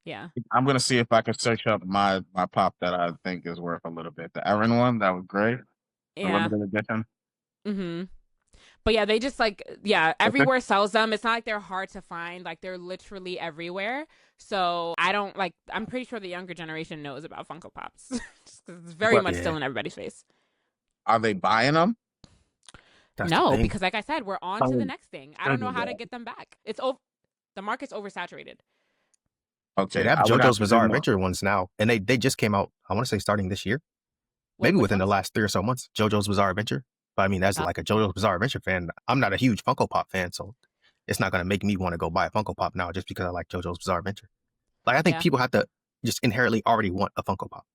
Yeah. I'm gonna see if I can search up my pop that I think is worth a little bit. The Erin one, that was great. Yeah. Limited edition. Mm-hmm. But yeah, they just like, everywhere sells them. It's not like they're hard to find. Like they're literally everywhere. So I'm pretty sure the younger generation knows about Funko Pops. Just 'cause it's very much still in everybody's face. Are they buying them? No, because like I said, we're on to the next thing. I don't know how to get them back. The market's oversaturated. Okay, they have JoJo's Bizarre Adventure ones now, and they just came out. I want to say starting this year, maybe within the last 3 or so months. JoJo's Bizarre Adventure, but I mean, as like a JoJo's Bizarre Adventure fan, I'm not a huge Funko Pop fan, so it's not gonna make me want to go buy a Funko Pop now just because I like JoJo's Bizarre Adventure. Like I think people have to just inherently already want a Funko Pop.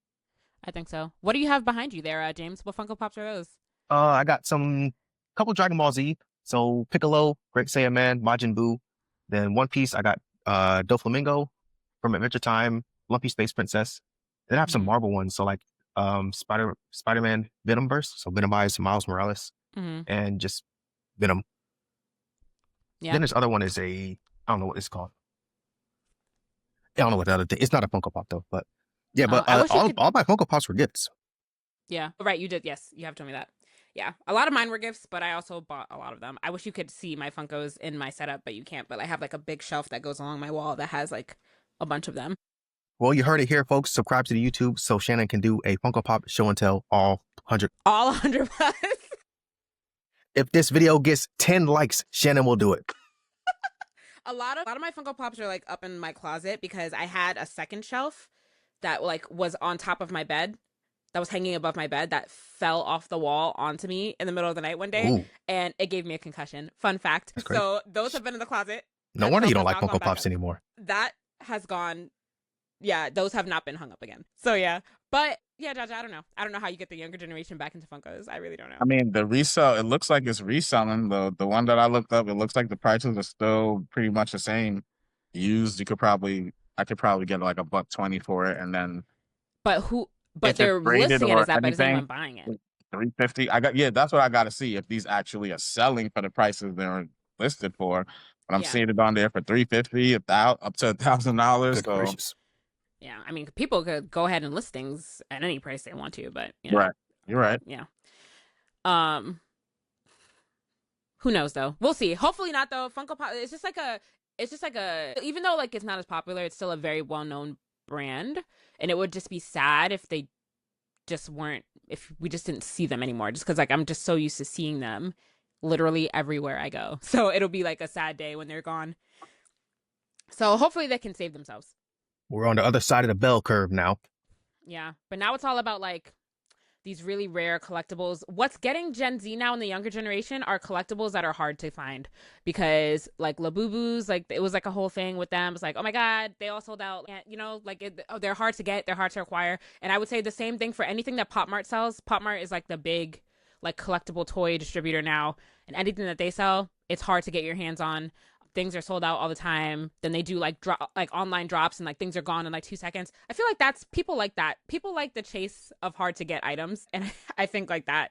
I think so. What do you have behind you there, James? What Funko Pops are those? I got couple Dragon Ball Z, so Piccolo, Great Saiyan Man, Majin Buu. Then One Piece, I got Doflamingo from Adventure Time, Lumpy Space Princess. Then I have some Marvel ones, so like Spider-Man Venomverse, so Venomized Miles Morales, and just Venom. Yeah. Then this other one is I don't know what it's called. I don't know what the other thing. It's not a Funko Pop though, but yeah. But all my Funko Pops were gifts. Yeah, right. You did. Yes, you have told me that. Yeah, a lot of mine were gifts, but I also bought a lot of them. I wish you could see my Funkos in my setup, but you can't. But I have like a big shelf that goes along my wall that has like a bunch of them. Well, you heard it here, folks. Subscribe to the YouTube so Shannon can do a Funko Pop show and tell all 100. All 100 plus. If this video gets 10 likes, Shannon will do it. A lot of my Funko Pops are like up in my closet because I had a second shelf that like was on top of my bed, that was hanging above my bed, that fell off the wall onto me in the middle of the night one day. And it gave me a concussion. Fun fact. So those have been in the closet. No wonder you don't like Funko Pops anymore. That has gone. Yeah, those have not been hung up again. So yeah, but yeah, Jaja, I don't know. I don't know how you get the younger generation back into Funkos. I really don't know. I mean, the resale, it looks like it's reselling. The one that I looked up, it looks like the prices are still pretty much the same. Used, I could probably get like $120 for it, and then. But they're listing it as that, but isn't anyone buying it? $350. That's what I got to see if these actually are selling for the prices they're listed for. But I'm seeing it on there for $350, up to $1,000. So. Gracious. Yeah, I mean, people could go ahead and list things at any price they want to, but right, you're right. Yeah. Who knows though? We'll see. Hopefully not though. Funko Pop. It's just like a. Even though like it's not as popular, it's still a very well known brand, and it would just be sad if they just weren't. If we just didn't see them anymore, just because like I'm just so used to seeing them literally everywhere I go. So it'll be like a sad day when they're gone. So hopefully they can save themselves. We're on the other side of the bell curve now. Yeah, but now it's all about like these really rare collectibles. What's getting Gen Z now in the younger generation are collectibles that are hard to find, because like Labubus, like it was like a whole thing with them. It's like, oh my God, they all sold out. And, they're hard to get, they're hard to acquire. And I would say the same thing for anything that Pop Mart sells. Pop Mart is like the big like collectible toy distributor now, and anything that they sell, it's hard to get your hands on. Things are sold out all the time. Then they do like online drops, and like things are gone in like 2 seconds. I feel like people like that. People like the chase of hard to get items, and I think like that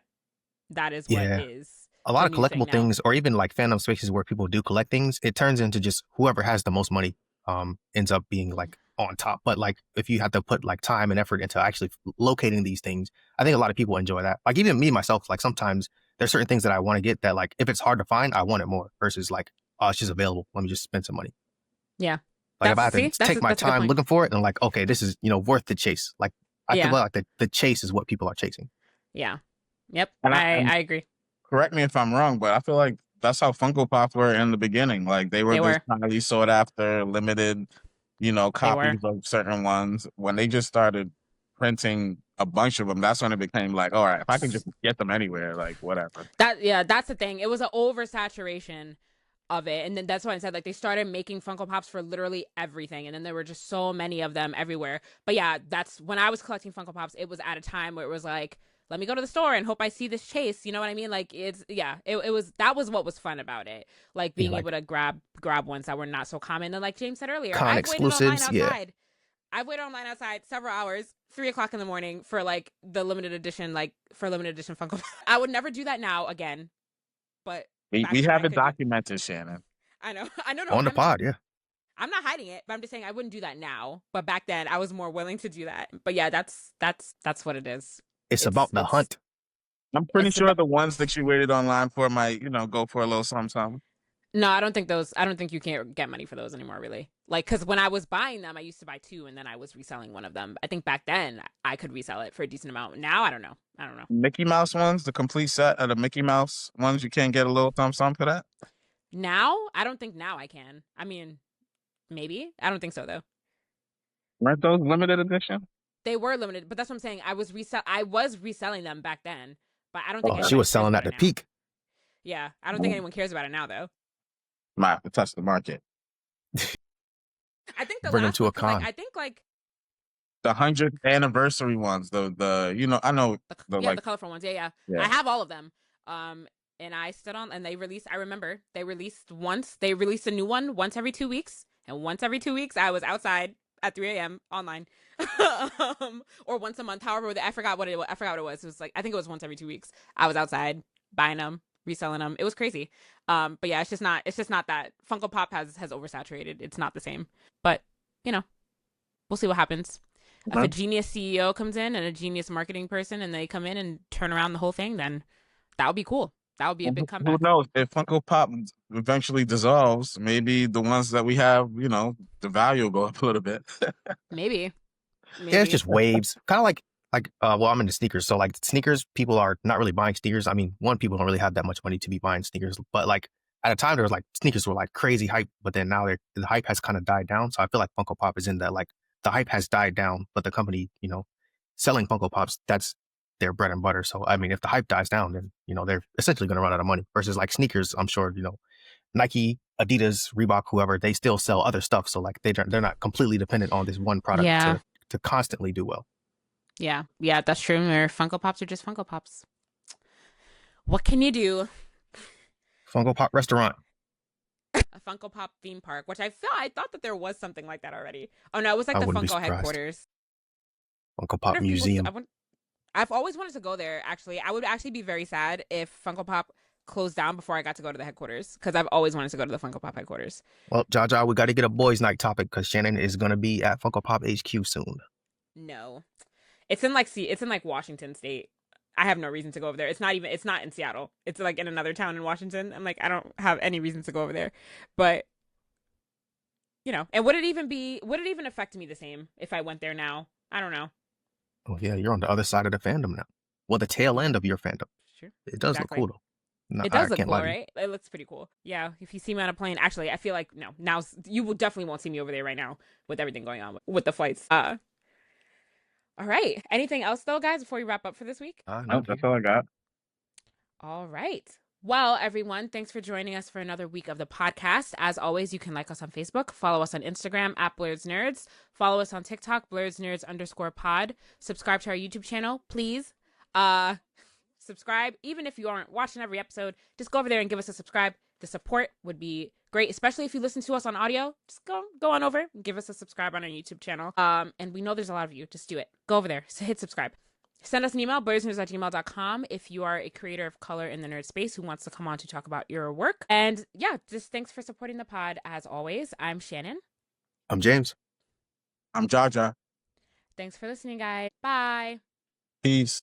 is what is a lot of collectible things, or even like fandom spaces where people do collect things. It turns into just whoever has the most money ends up being like on top. But like if you have to put like time and effort into actually locating these things, I think a lot of people enjoy that. Like even me myself, like sometimes there's certain things that I want to get that like if it's hard to find, I want it more versus like, oh, it's just available. Let me just spend some money. Yeah. Like if I have to take my time looking for it and like, okay, this is, worth the chase. Like I feel like the chase is what people are chasing. Yeah. Yep. And I agree. Correct me if I'm wrong, but I feel like that's how Funko Pops were in the beginning. Like they were this highly sought after, limited, copies of certain ones. When they just started printing a bunch of them, that's when it became like, all right, if I can just get them anywhere, like whatever. That's the thing. It was an oversaturation of it, and then that's why I said like they started making Funko Pops for literally everything, and then there were just so many of them everywhere. But yeah, that's when I was collecting Funko Pops. It was at a time where it was like, let me go to the store and hope I see this chase. You know what I mean? Like it was that was what was fun about it. Like being able to grab ones that were not so common. And like James said earlier, con exclusives. I've waited online outside several hours, 3:00 in the morning for like the limited edition, Funko Pop. I would never do that now again. But we have it documented, Shannon. I know. On the pod, yeah. I'm not hiding it, but I'm just saying I wouldn't do that now. But back then, I was more willing to do that. But yeah, that's what it is. It's about the hunt. I'm pretty sure the ones that you waited online for might, go for a little something. No, I don't think you can get money for those anymore, really. Like, because when I was buying them, I used to buy 2, and then I was reselling one of them. I think back then I could resell it for a decent amount. Now, I don't know. Mickey Mouse ones, the complete set of the Mickey Mouse ones, you can't get a little something for that? Now? I don't think now I can. I mean, maybe. I don't think so, though. Weren't those limited edition? They were limited, but that's what I'm saying. I was reselling them back then, but I don't think she was selling at the peak. Yeah, I don't think anyone cares about it now, though. Might have to touch the market. I think the bring them last to a con. like, I think like the 100th anniversary ones, the the colorful ones. Yeah. I have all of them. And I stood on, and they released. I remember they released once. They released a new one once every 2 weeks, and once every 2 weeks, I was outside at 3 a.m. online, or once a month. However, I forgot what it was. It was like I think it was once every 2 weeks. I was outside buying them, reselling them. It was crazy. But yeah, it's just not that Funko Pop has oversaturated. It's not the same. But we'll see what happens. If a genius CEO comes in and a genius marketing person, and they come in and turn around the whole thing, then that would be cool. That would be a big comeback. Who knows? If Funko Pop eventually dissolves, maybe the ones that we have, the value will go up a little bit. Maybe. Yeah, it's just waves. Kind of like, well, I'm into sneakers. So like sneakers, people are not really buying sneakers. I mean, people don't really have that much money to be buying sneakers. But like at a time, there was like sneakers were like crazy hype. But then now the hype has kind of died down. So I feel like Funko Pop is in that, like the hype has died down, but the company, selling Funko Pops, that's their bread and butter. So I mean, if the hype dies down, then they're essentially going to run out of money. Versus like sneakers, I'm sure Nike, Adidas, Reebok, whoever, they still sell other stuff. So like they're not completely dependent on this one product to constantly do well. Yeah, that's true. Their Funko Pops are just Funko Pops. What can you do? Funko Pop restaurant. A Funko Pop theme park, which I thought that there was something like that already. Oh no, it was like the Funko headquarters. Funko Pop museum. I've always wanted to go there, actually. I would actually be very sad if Funko Pop closed down before I got to go to the headquarters, because I've always wanted to go to the Funko Pop headquarters. Well, Jaja, we got to get a boys' night topic, because Shannon is going to be at Funko Pop HQ soon. No. It's in like Washington State. I have no reason to go over there. It's not in Seattle. It's like in another town in Washington. I'm like, I don't have any reason to go over there. But and would it even affect me the same if I went there now? I don't know. Oh yeah, you're on the other side of the fandom now. Well, the tail end of your fandom. Sure. It does look cool though. No, it does look cool, right? It looks pretty cool. Yeah, if you see me on a plane, actually, I feel like now you will definitely won't see me over there right now with everything going on with the flights. All right. Anything else though, guys, before we wrap up for this week? No, that's all I got. All right. Well, everyone, thanks for joining us for another week of the podcast. As always, you can like us on Facebook, follow us on Instagram at Blerds Nerds, follow us on TikTok, BlerdsNerds_pod, subscribe to our YouTube channel, please. Subscribe, even if you aren't watching every episode, just go over there and give us a subscribe. The support would be great, especially if you listen to us on audio. Just go on over and give us a subscribe on our YouTube channel. And we know there's a lot of you. Just do it. Go over there. So hit subscribe. Send us an email, blerdsnerds@gmail.com, if you are a creator of color in the nerd space who wants to come on to talk about your work. And yeah, just thanks for supporting the pod as always. I'm Shannon. I'm James. I'm Jaja. Thanks for listening, guys. Bye. Peace.